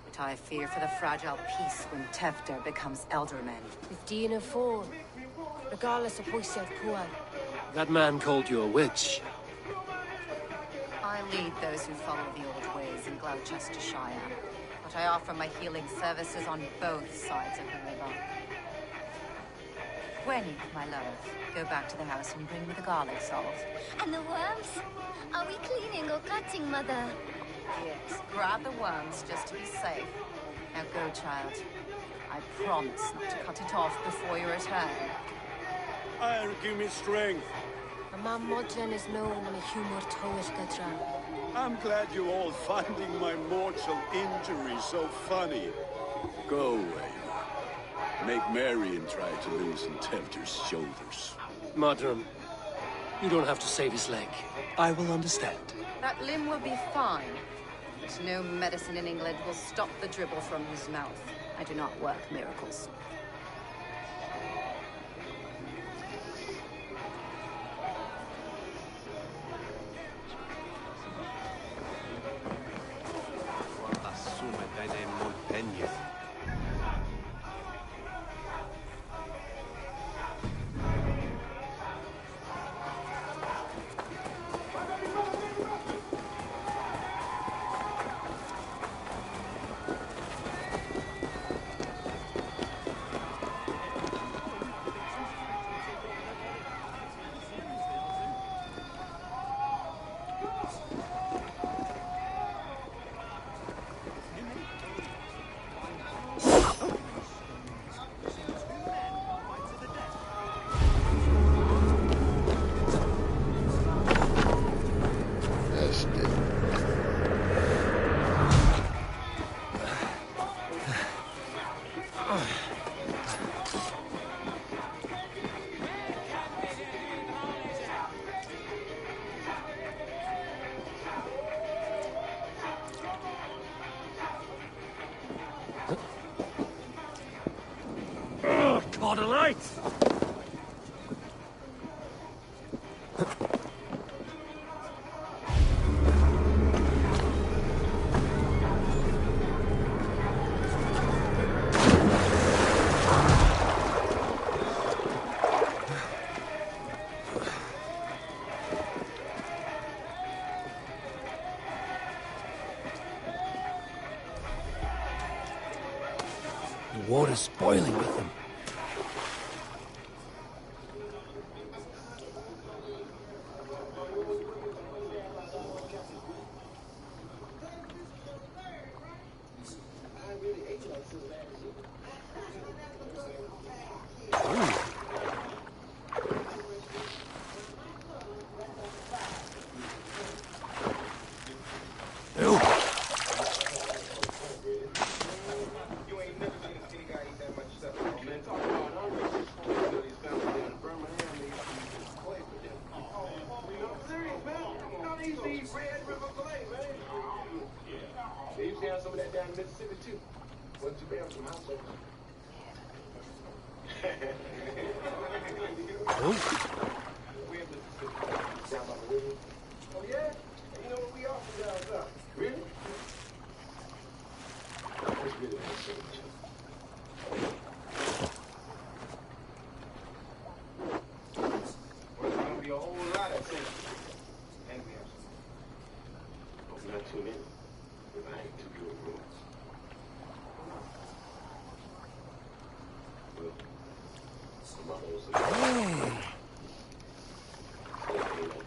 But I fear for the fragile peace when Tefter becomes elderman. With Dina Fawn. Regardless of who said Puan. That man called you a witch. I lead those who follow the old ways in Gloucestershire. But I offer my healing services on both sides of the river. Gwenny, my love, go back to the house and bring me the garlic salt. And the worms? Are we cleaning or cutting, Mother? Yes, grab the worms just to be safe. Now go, child. I promise not to cut it off before you return. I'll give me strength. A man Modron is known on a humor toish gadra. I'm glad you're all finding my mortal injury so funny. Go away. Make merry and try to loosen Tefter's shoulders. Modron, you don't have to save his leg. I will understand. That limb will be fine. But no medicine in England will stop the dribble from his mouth. I do not work miracles. God alight! The water's boiling with them. some of that down in Mississippi too. Wasn't too bad from house over. Oh. We're in Mississippi. Down by the river. Oh yeah? You know where we are from down south. Really? It's really not so much. Well, there's gonna be a whole lot of things. And we have some. Hope not too many. If I ain't too good rules. Well, some of those are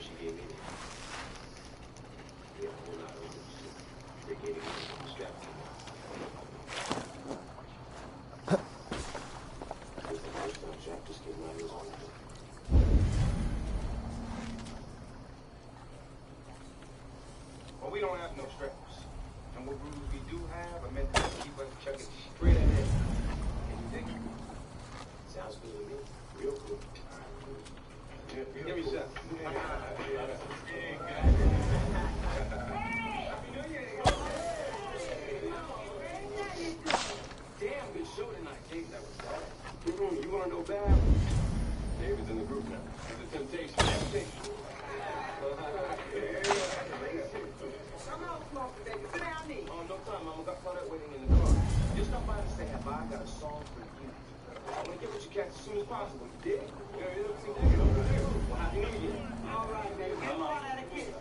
she gave me. Yeah, a whole lot of them. They gave me a strap. This is the first time Jack just gave my news on it. Well, we don't have no straps. And what rules we do have are meant to keep us chugging straight ahead. Can you dig it? Sounds good to me. Real cool. Give me a shot. Damn good show tonight, Kate. That was bad. You want to know bad? David's in the group now. It's a temptation. Come on, Smoker, baby. Sit down, me. Oh, no time, Mama. Got caught up waiting in the car. Just stop by and say, have I got a song for you? I want to get what you catch as soon as possible. You dig? Yeah, you look too good. Well, Happy New Year. All right, baby. Get one out of here.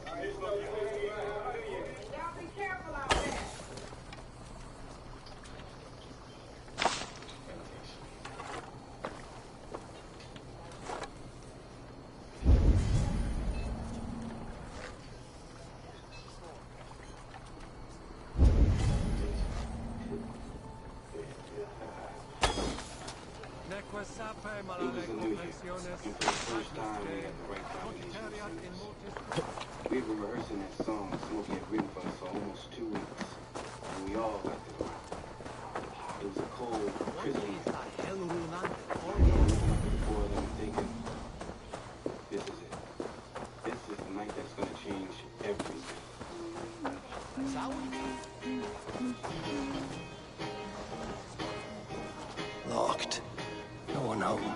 Y'all be careful out there. We've been rehearsing that song Smokey had written for us for almost 2 weeks. And we all got to go. It was a cold, crisp night. I'm looking up at the four of them thinking, this is it. This is the night that's going to change everything. Locked. No one home.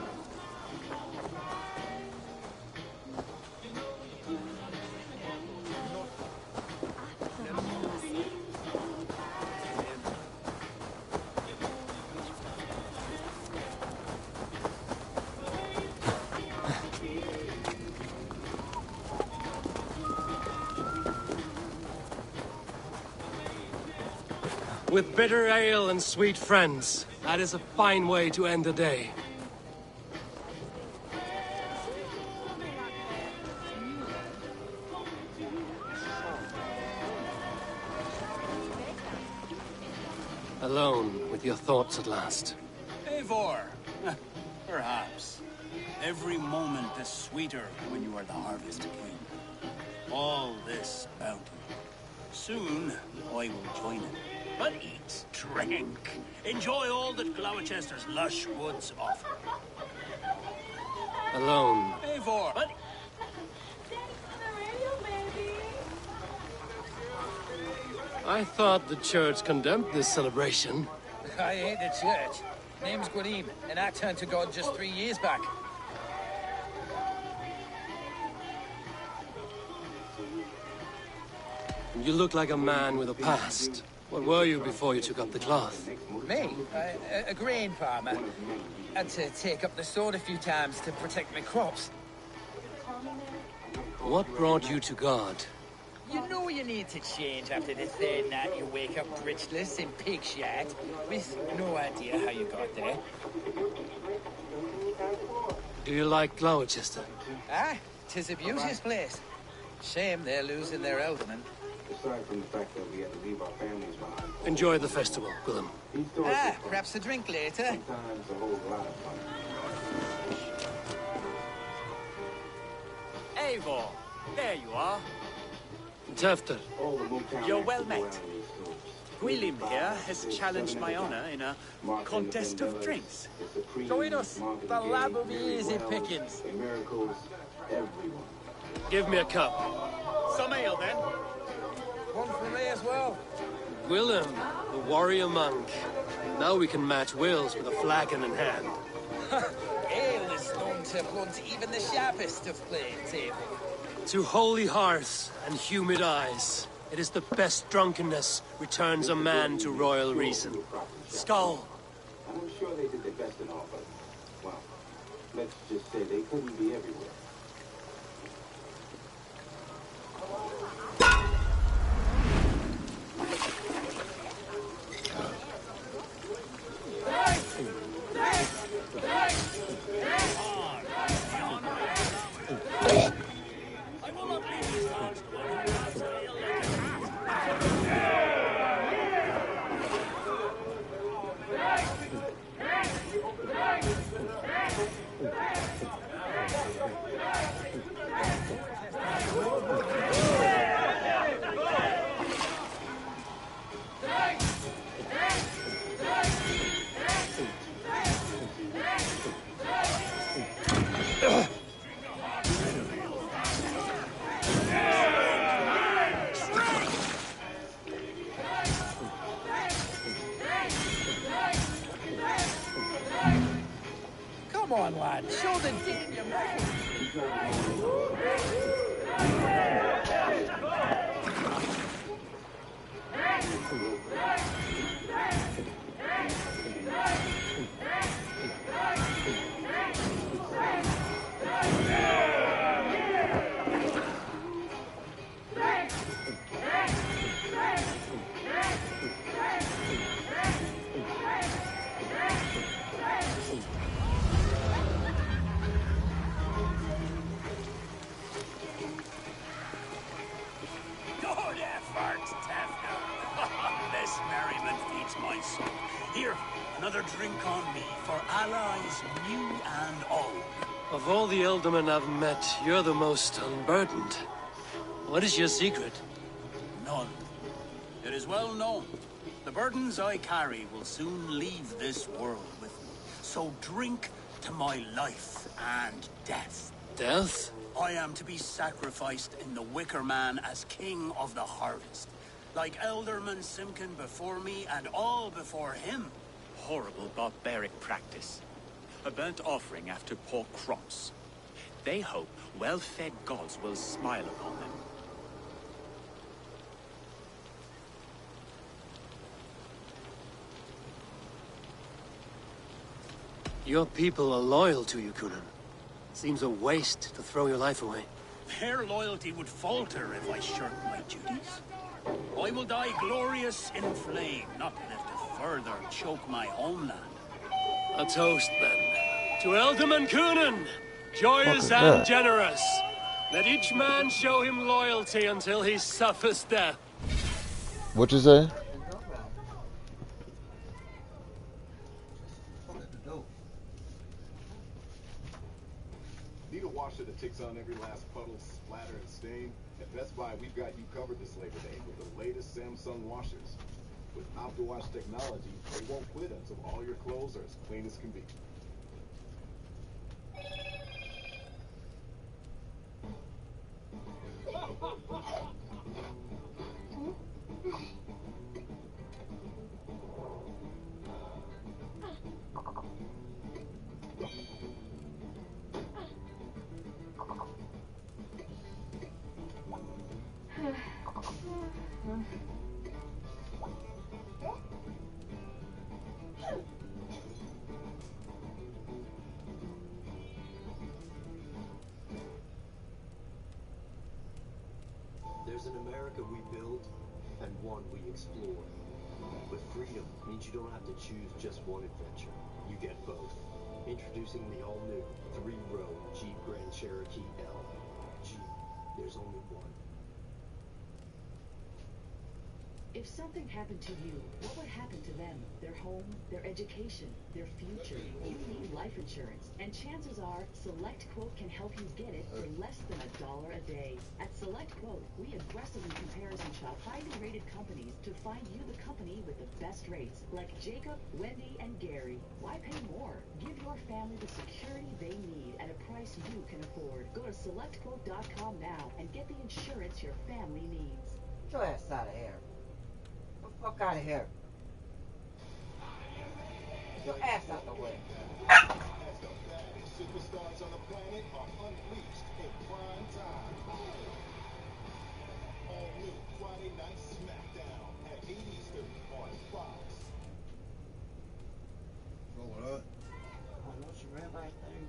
With bitter ale and sweet friends, that is a fine way to end the day. Alone with your thoughts at last. Eivor, perhaps. Every moment is sweeter when you are the Harvest King. All this bounty. Soon, I will join it. But eat, drink, enjoy all that Gloucester's lush woods offer. Alone. Eivor, but... I thought the church condemned this celebration. I hate the church. Name's Gwadim, and I turned to God just 3 years back. You look like a man with a past. What were you before you took up the cloth? Me? A grain farmer. Had to take up the sword a few times to protect my crops. What brought you to God? You know you need to change after the third night you wake up bridgeless in pig shit, with no idea how you got there. Do you like Gloucester? Ah, 'tis a beauteous place. Shame they're losing their alderman. Aside from the fact that we had to leave our families behind. Enjoy the festival, Willem. Ah, perhaps a drink later. Sometimes a whole lot of fun. Eivor, there you are. Tefter. You're well met. Gwilym here has challenged my honor in a contest of drinks. Join us. The lab will be easy pickings. Give me a cup. Some ale, then. One for me as well. Willem, the warrior monk. Now we can match wills with a flagon in hand. Ale is known to blunt even the sharpest of playing table. To holy hearths and humid eyes, it is the best drunkenness returns a man to royal reason. Skull! I'm sure they did their best and all, but, well, let's just say they couldn't be everywhere. Come on, lad. Show the dick in your mouth. Good effort, Tefner. This merriment feeds my soul. Here, another drink on me for allies new and old. Of all the Eldermen I've met, you're the most unburdened. What is your secret? None. It is well known. The burdens I carry will soon leave this world with me. So drink to my life and death. Death? I am to be sacrificed in the Wicker Man as king of the harvest. Like Elderman Simkin before me and all before him. Horrible barbaric practice. A burnt offering after poor crops. They hope well-fed gods will smile upon them. Your people are loyal to you, Kunan. Seems a waste to throw your life away. Their loyalty would falter if I shirked my duties. I will die glorious in flame, not live to further choke my homeland. A toast, then. To Elderman Kunan! Joyous Fuck and that. generous! Let each man show him loyalty until he suffers death. What you say? Need a washer that takes on every last puddle, splatter, and stain? At Best Buy, we've got you covered this Labor Day with the latest Samsung washers. With OptiWash technology, they won't quit until all your clothes are as clean as can be. There's an America we build and one we explore. But freedom means you don't have to choose just one adventure. You get both. Introducing the all-new 3-row Jeep Grand Cherokee L. Jeep, there's only one. If something happened to you, what would happen to them? Their home, their education, their future. You need life insurance, and chances are SelectQuote can help you get it for less than $1 a day. At SelectQuote, we aggressively comparison shop highly rated companies to find you the company with the best rates, like Jacob, Wendy, and Gary. Why pay more? Give your family the security they need at a price you can afford. Go to SelectQuote.com now and get the insurance your family needs. Get your ass out of here. Fuck out of here. Your ass out the way. Superstars on the planet are unleashed in prime time. All new Friday Night SmackDown at 8 Eastern on Fox. Roll it up. Oh, no, she ran by thing.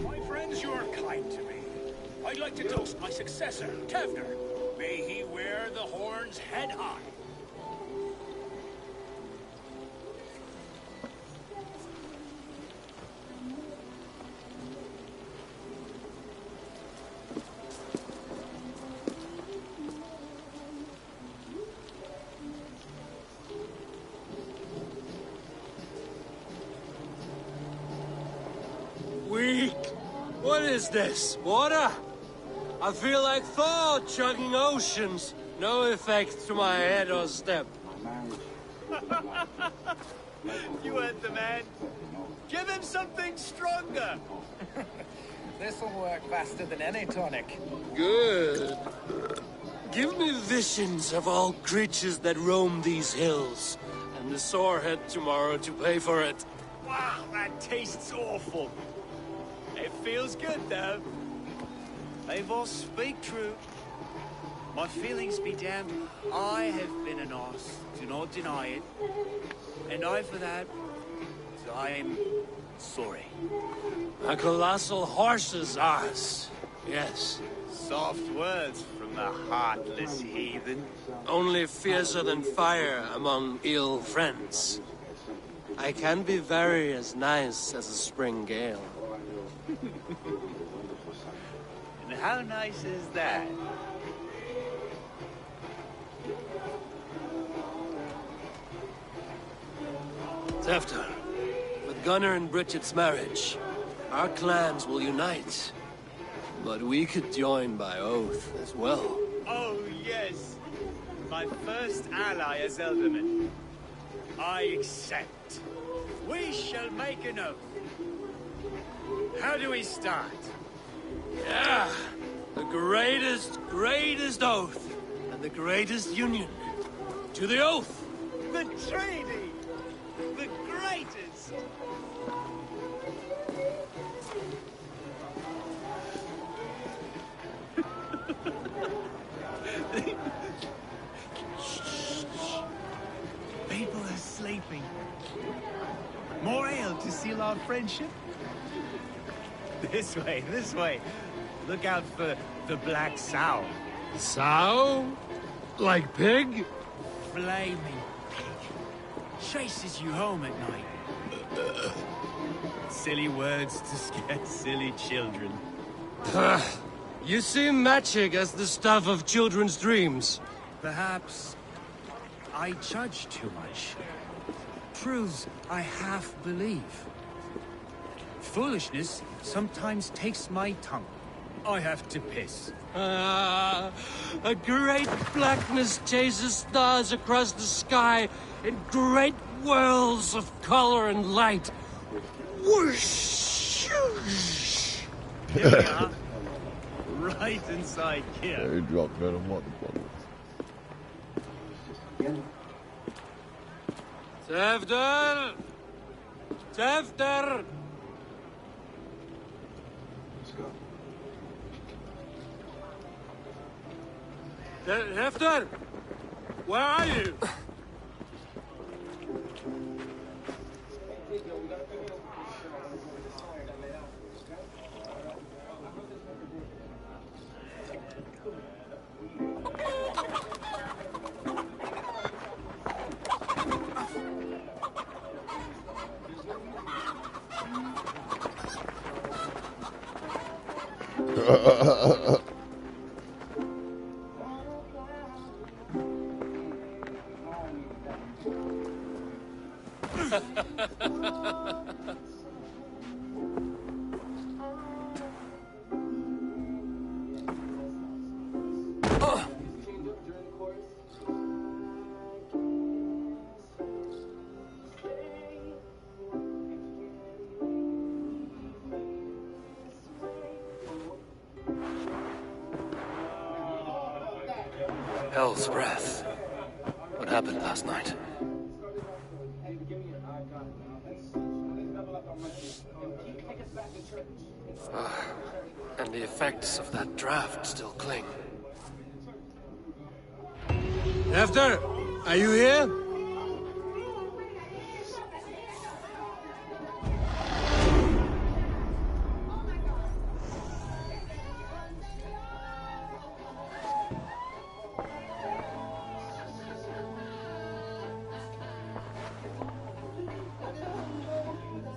My friends, you are kind to me. I'd like to toast my successor, Tevner. May he wear the horns head high. Weak. What is this? Water? I feel like Thor chugging oceans. No effect to my head or step. You heard the man. Give him something stronger. This'll work faster than any tonic. Good. Give me visions of all creatures that roam these hills, and the sore head tomorrow to pay for it. Wow, that tastes awful. It feels good, though. They both speak true. My feelings be damned. I have been an arse. Do not deny it. And I, for that, I am sorry. A colossal horse's arse. Yes. Soft words from the heartless heathen. Only fiercer than fire among ill friends. I can be very as nice as a spring gale. And how nice is that? Tefter, with Gunnar and Bridget's marriage, our clans will unite. But we could join by oath as well. Oh, yes. My first ally as Elderman. I accept. We shall make an oath. How do we start? Yeah, the greatest oath, and the greatest union. To the oath! The treaty! The greatest! People are sleeping. More ale to seal our friendship? This way, this way. Look out for the black sow. Sow? Like pig? Flaming pig. Chases you home at night. Silly words to scare silly children. You see magic as the stuff of children's dreams. Perhaps I judge too much. Truths I half believe. Foolishness sometimes takes my tongue. I have to piss. A great blackness chases stars across the sky in great whirls of color and light. Whoosh! Here we are. Right inside here. Very drunk, man. I'm motherfucker. Tefter! Tefter! Let's go. Tefter! Where are you? Hell's breath. What happened last night? And the effects of that draft still cling. After, are you here?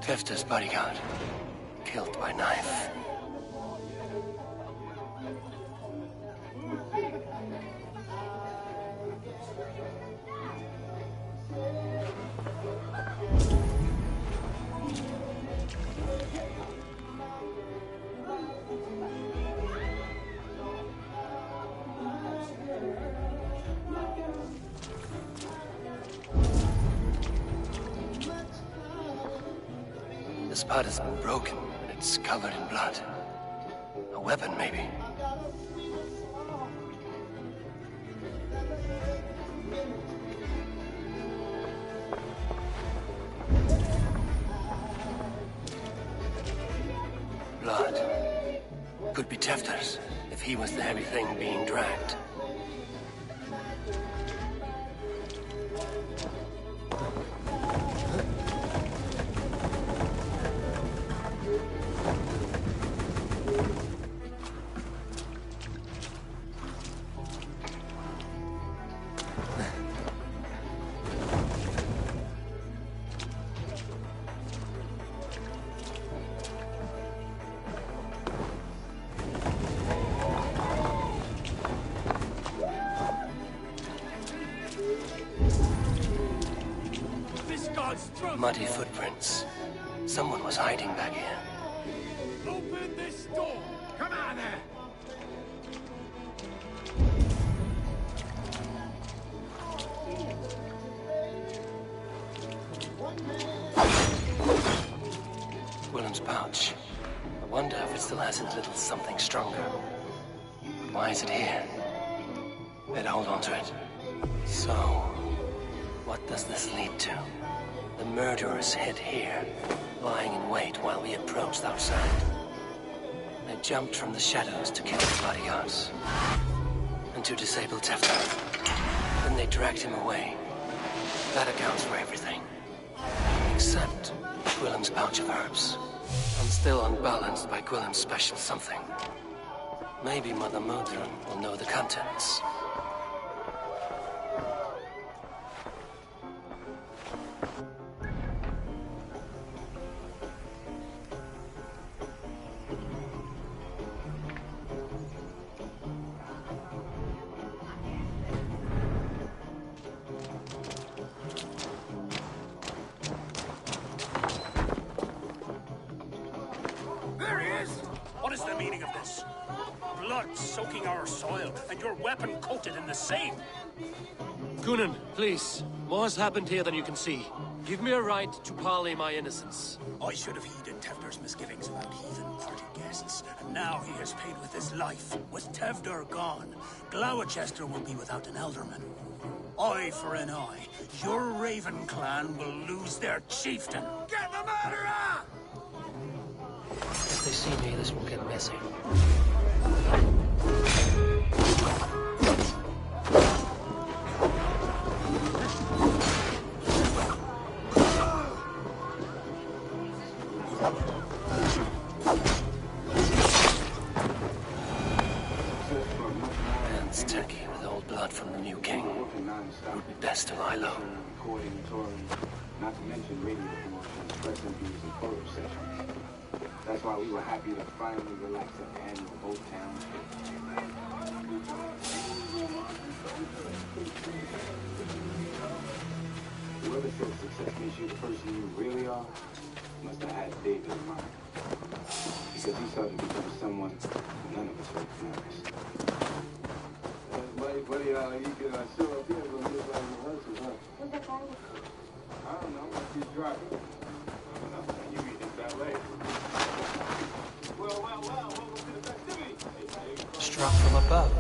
Tefta's bodyguard, killed by knife. The spot has been broken, and it's covered in blood. A weapon, maybe. Blood. Could be Tefta's, if he was the heavy thing being dragged. Muddy footprints. Someone was hiding back here. Open this door! Come on there! Willem's pouch. I wonder if it still has his little something stronger. Why is it here? Better hold on to it. So, what does this lead to? The murderers hid here, lying in wait while we approached outside. They jumped from the shadows to kill the bodyguards. And to disable Tefta. Then they dragged him away. That accounts for everything. Except Gwillem's pouch of herbs. I'm still unbalanced by Gwillem's special something. Maybe Mother Modron will know the contents. What is the meaning of this? Blood soaking our soil, and your weapon coated in the same. Kunin, please. More has happened here than you can see. Give me a right to parley my innocence. I should have heeded Tevder's misgivings about heathen party guests, and now he has paid with his life. With Tevder gone, Gloucester will be without an alderman. Eye for an eye. Your Raven clan will lose their chieftain. Get the murderer! If they see me, this will get messy. Hands tacky with old blood from the new king. Would be best to lie low. Not to mention radio promotion, press interviews, and photo sessions. That's why we were happy to finally relax at the annual boat town. Whoever said success makes you the person you really are must have had David in mind. Because he started to become someone none of us recognized. That's mighty funny how he could show up here when he was like rehearsals, huh? Who's that guy with you? I don't know. He's driving. You read his ballet. Well, welcome to the festivity. Struck from above,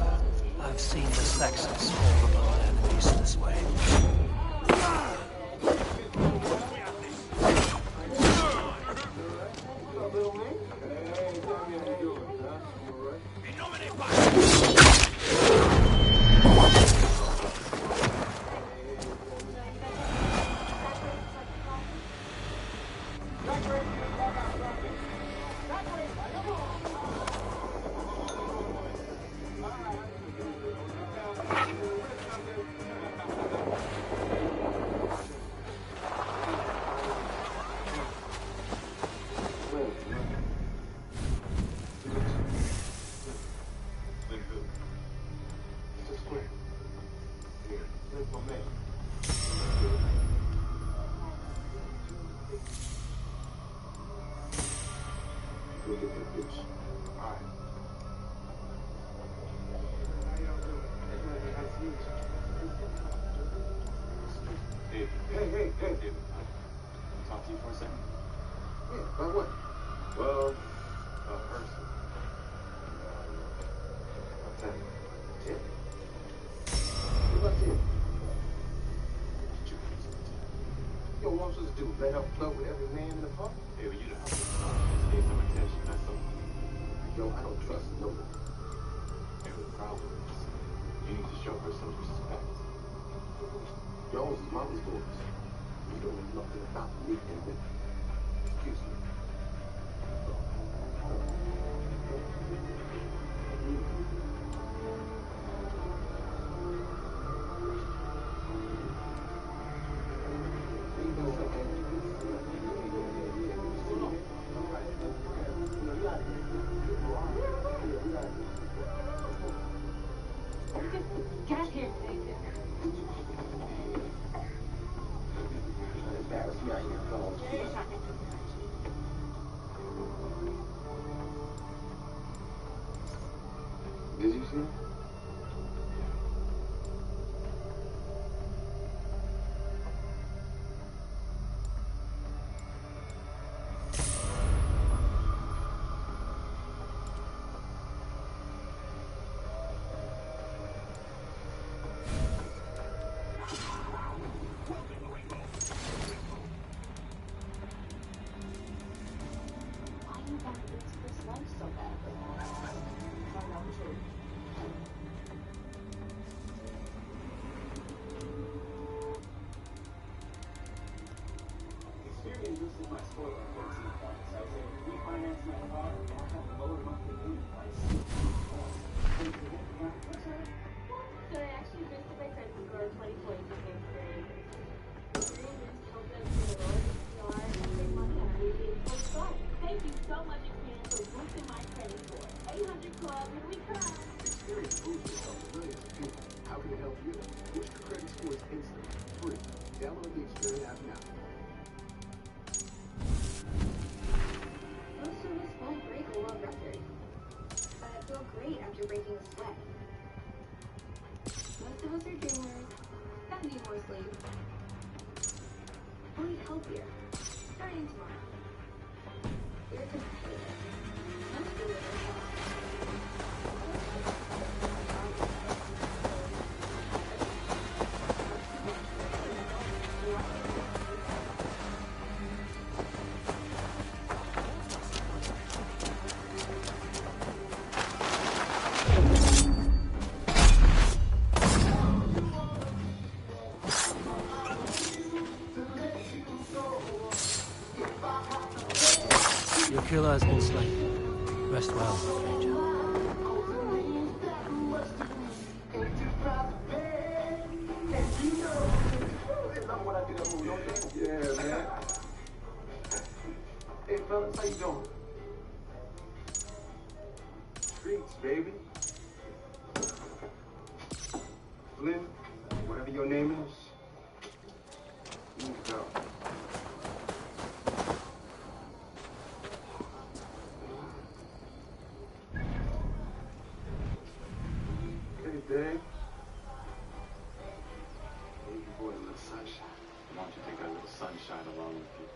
I've seen the Saxons fall upon enemies this way. Hey. Talk to you for a second? Yeah, about what? Well, a person. Okay. Tim? What about Tim? Yo, what I'm supposed to do? Let her flirt with every man in the park? Hey, well, you know how to pay some attention, that's all. Yo, I don't trust no one. Hey, the problem is, you need to show her some respect. Jones is mama's boys. You don't know nothing about me, and excuse me. Get here, David. Did you see it? Why you got into this life so badly? I know too. Experience is my spoiler for points. I say refinance my car and I have to lower monthly payment price. Did I actually visit my credit score 20 points in the experience? Experience helped us to the Lord PR and save money on our 88 points fund. Thank you so much, Experience, for boosting my credit score. 800 Club, here we come. Experience boosts yourself to millions of people. How can it help you? Boost your credit scores instantly. Free. Download the Experience app now. Most of us won't break a world record, but I feel great after breaking a sweat. Most of us are dreamers that need more sleep. We'll eat healthier, starting tomorrow. We're competitive. Most of us are Your killer has been slain. Rest well, stranger. Yeah, man. Hey, fellas, how you doing? streets, baby. Flynn, whatever your name is, you need to go. Okay, Dave. Baby boy, a little sunshine. Why don't you take that little sunshine along with you?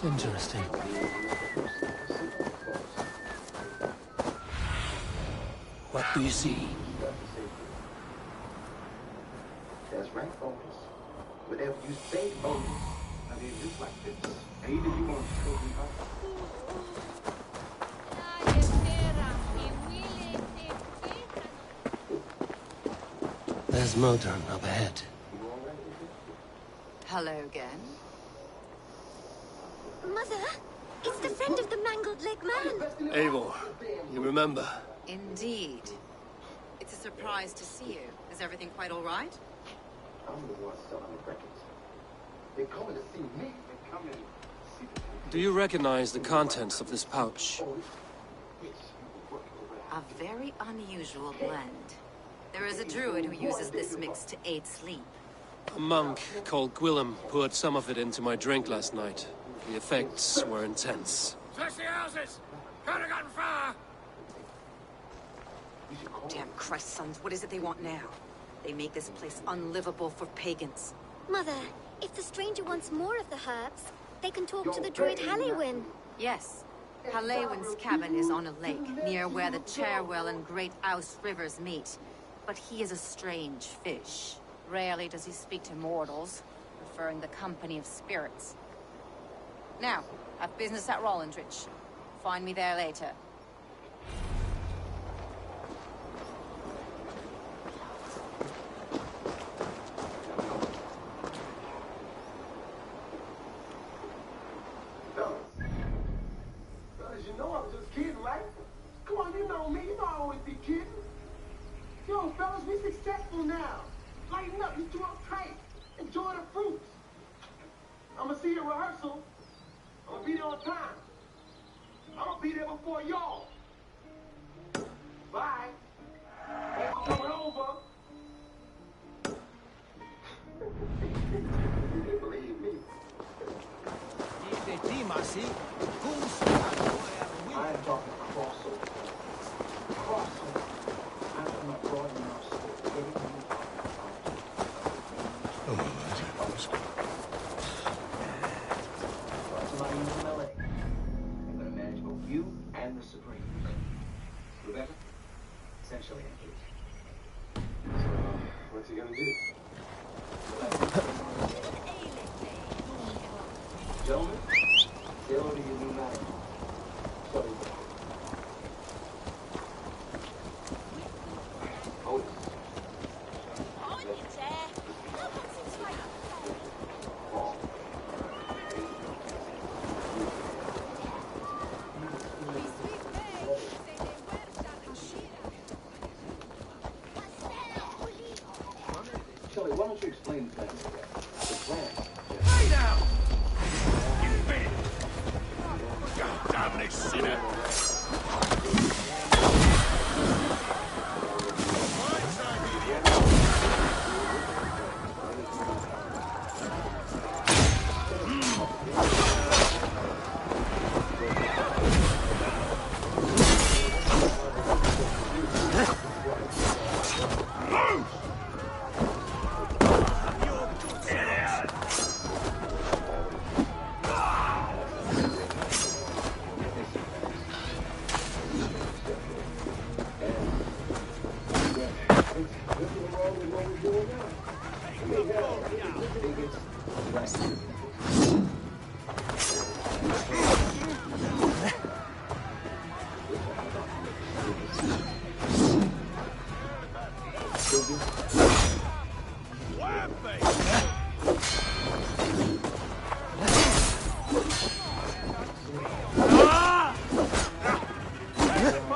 Interesting. What do you see? That's right, Otis. Whatever you say, Otis. I mean, just like this. And either you gonna show me up. There's Modern up ahead. Hello again. Mother, it's the friend of the mangled leg man. Eivor, you remember? Indeed. It's a surprise to see you. Is everything quite all right? I'm the one selling the records. They're coming to see me. They're coming to see the... Do you recognize the contents of this pouch? A very unusual blend. There is a druid who uses this mix to aid sleep. A monk called Gwillem poured some of it into my drink last night. The effects were intense. Search the houses! Could have gotten far! Damn Christ, sons, what is it they want now? They make this place unlivable for pagans. Mother, if the stranger wants more of the herbs, they can talk to the druid Halewyn. Yes. Halewyn's cabin is on a lake, near where the Cherwell and Great Ouse rivers meet. But he is a strange fish. Rarely does he speak to mortals, preferring the company of spirits. Now, I've business at Rollindridge. Find me there later. Fellas, you know I was just kidding, right? Come on, you know me. You know I always be kidding. Yo, fellas, we successful now. Lighten up. You two uptight. Enjoy the fruits. I'm gonna see you at rehearsal. I'm gonna be there on time. I'm gonna be there before y'all. Bye. Thanks for coming over. You didn't believe me. I am talking crossover. Crossover. I'm not broadening our scope. I'm gonna manage both you and the Supreme. Rebecca? Essentially engaged. So, what's he gonna do? Gentlemen, say hello to your new manager. Sorry. Otis. Shelly, why don't you explain the plan? The plan. Lay down! You bit! God damn it, sinner!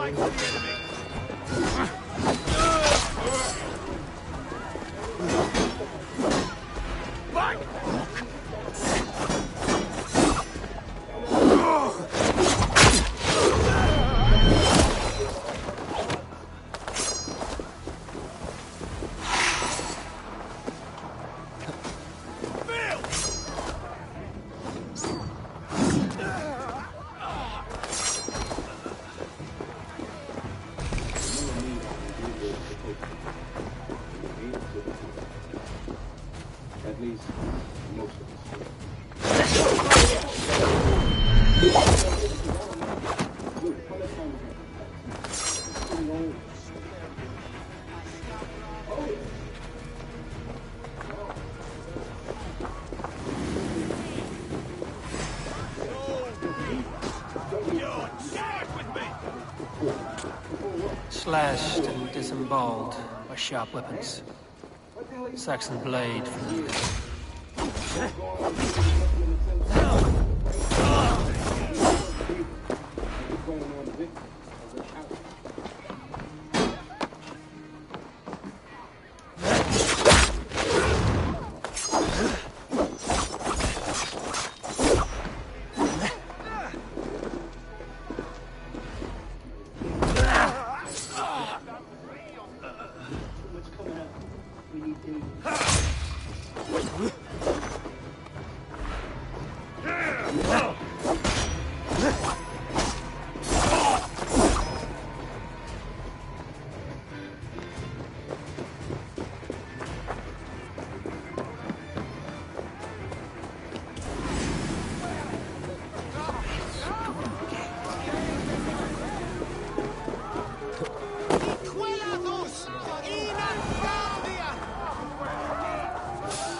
fight for the enemy! Back! At least, most of us. Slashed and disemboweled by sharp weapons. Saxon blade from the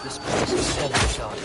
This place is heavily charged.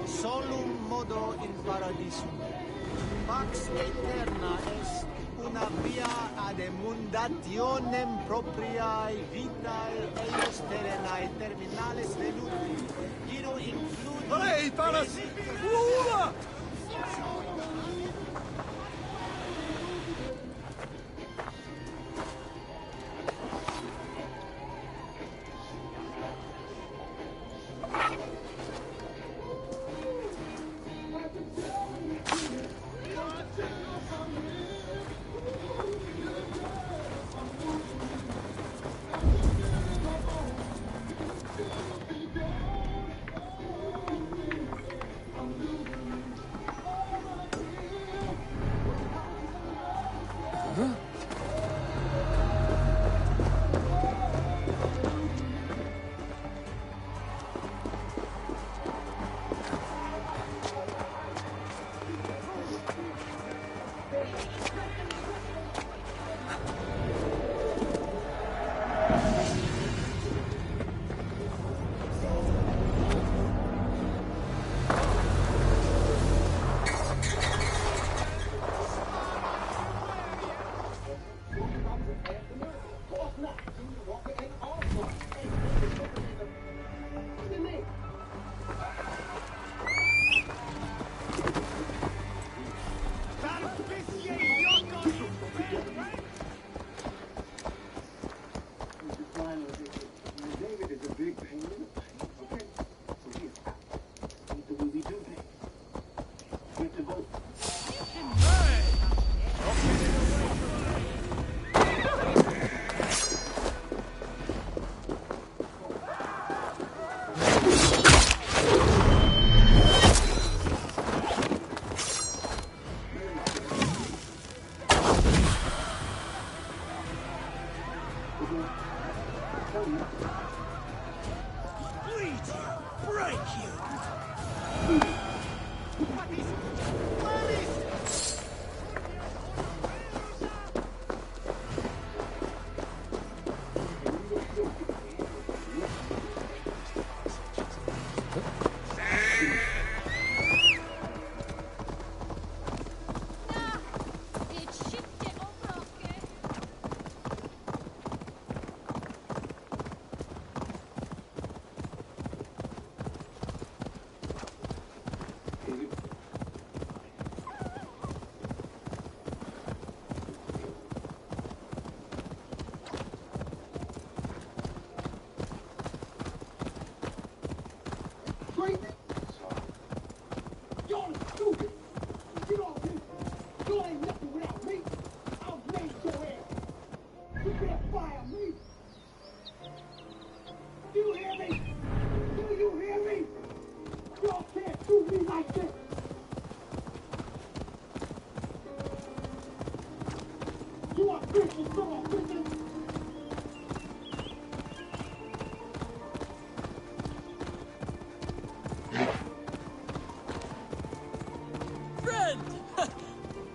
Solum modo in paradisum. Pax eterna est una via ad emundationem propriae vitae eius terrenae terminales veluti. Giro includi... Hey, Palas! Ula!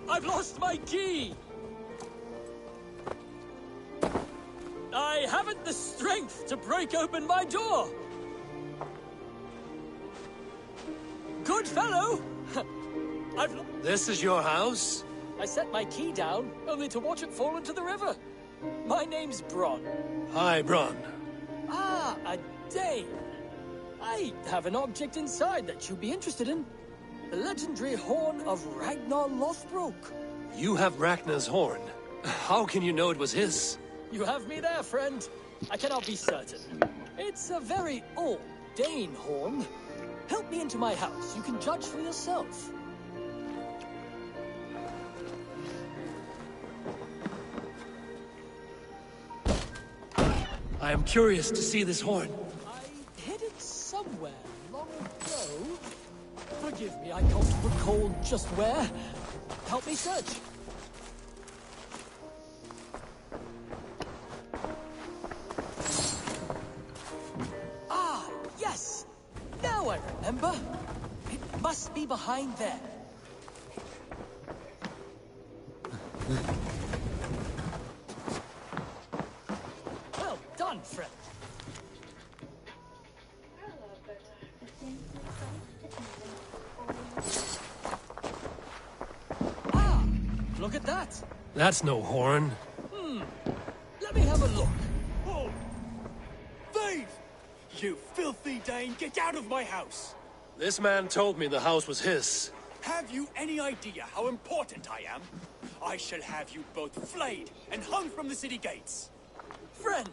I've lost my key! I haven't the strength to break open my door! Good fellow! This is your house? I set my key down, only to watch it fall into the river. My name's Bron. Hi, Bron. Ah, a Dane. I have an object inside that you'd be interested in. The legendary horn of Ragnar Lothbrok. You have Ragnar's horn. How can you know it was his? You have me there, friend. I cannot be certain. It's a very old Dane horn. Help me into my house. You can judge for yourself. I am curious to see this horn. I hid it somewhere long ago. Forgive me, I can't recall just where. Help me search. Ah, yes! Now I remember. It must be behind there. Well done, friend. Ah, look at that. That's no horn. Let me have a look. Oh! Thief! You filthy Dane, get out of my house! This man told me the house was his. Have you any idea how important I am? I shall have you both flayed and hung from the city gates. Friend,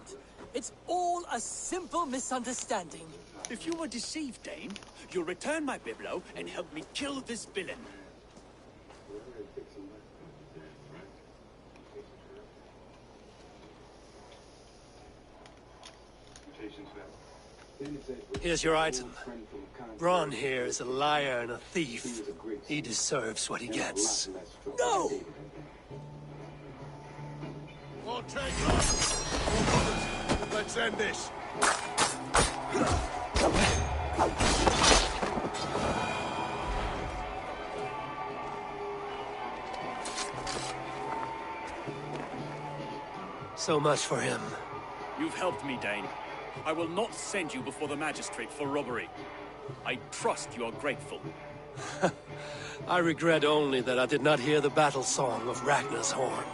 it's all a simple misunderstanding. If you were deceived, Dane, you'll return my biblo and help me kill this villain. Here's your item. Bron here is a liar and a thief. He deserves what he gets. No! We'll take off. Let's end this. So much for him. You've helped me, Dane. I will not send you before the magistrate for robbery. I trust you are grateful. I regret only that I did not hear the battle song of Ragnar's horn.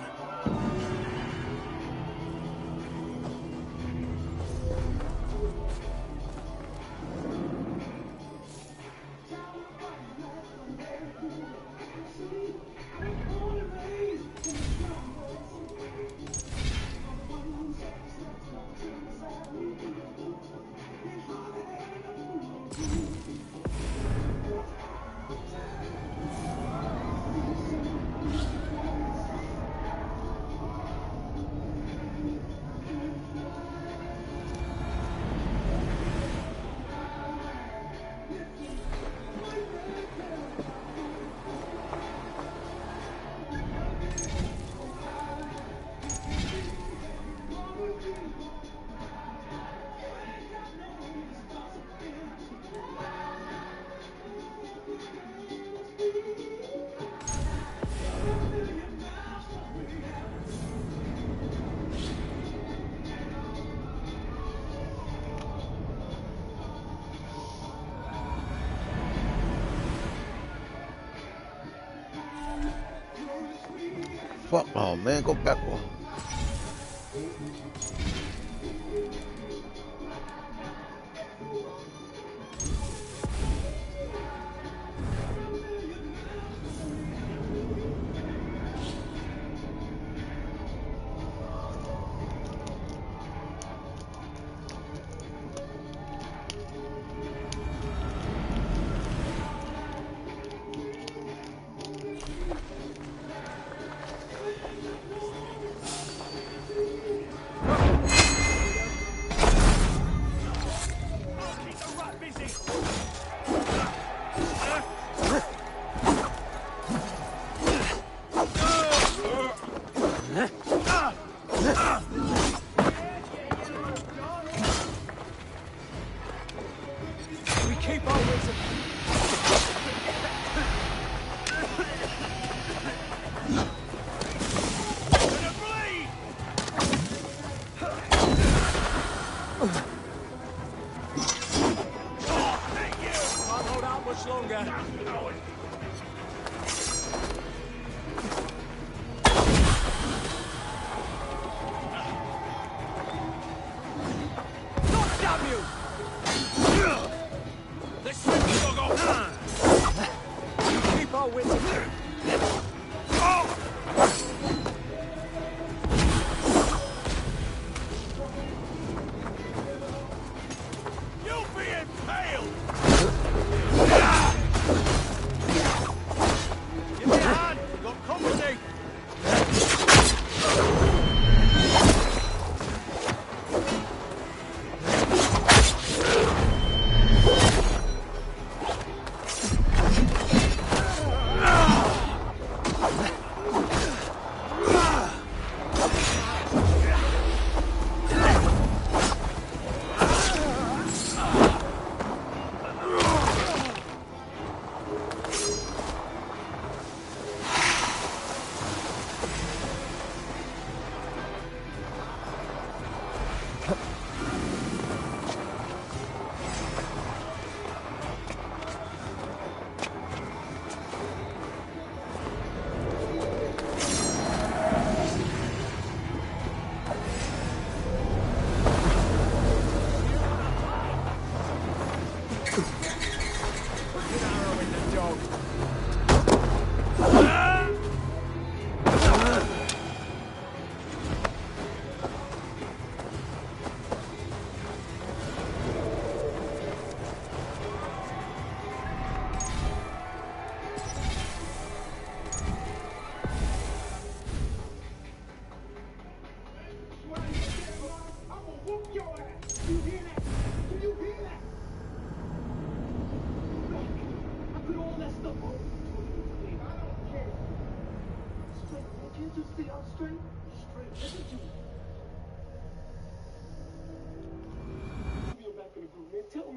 Fuck on, man. Go back one. Can't you see I'm straight? Straight. Listen to me.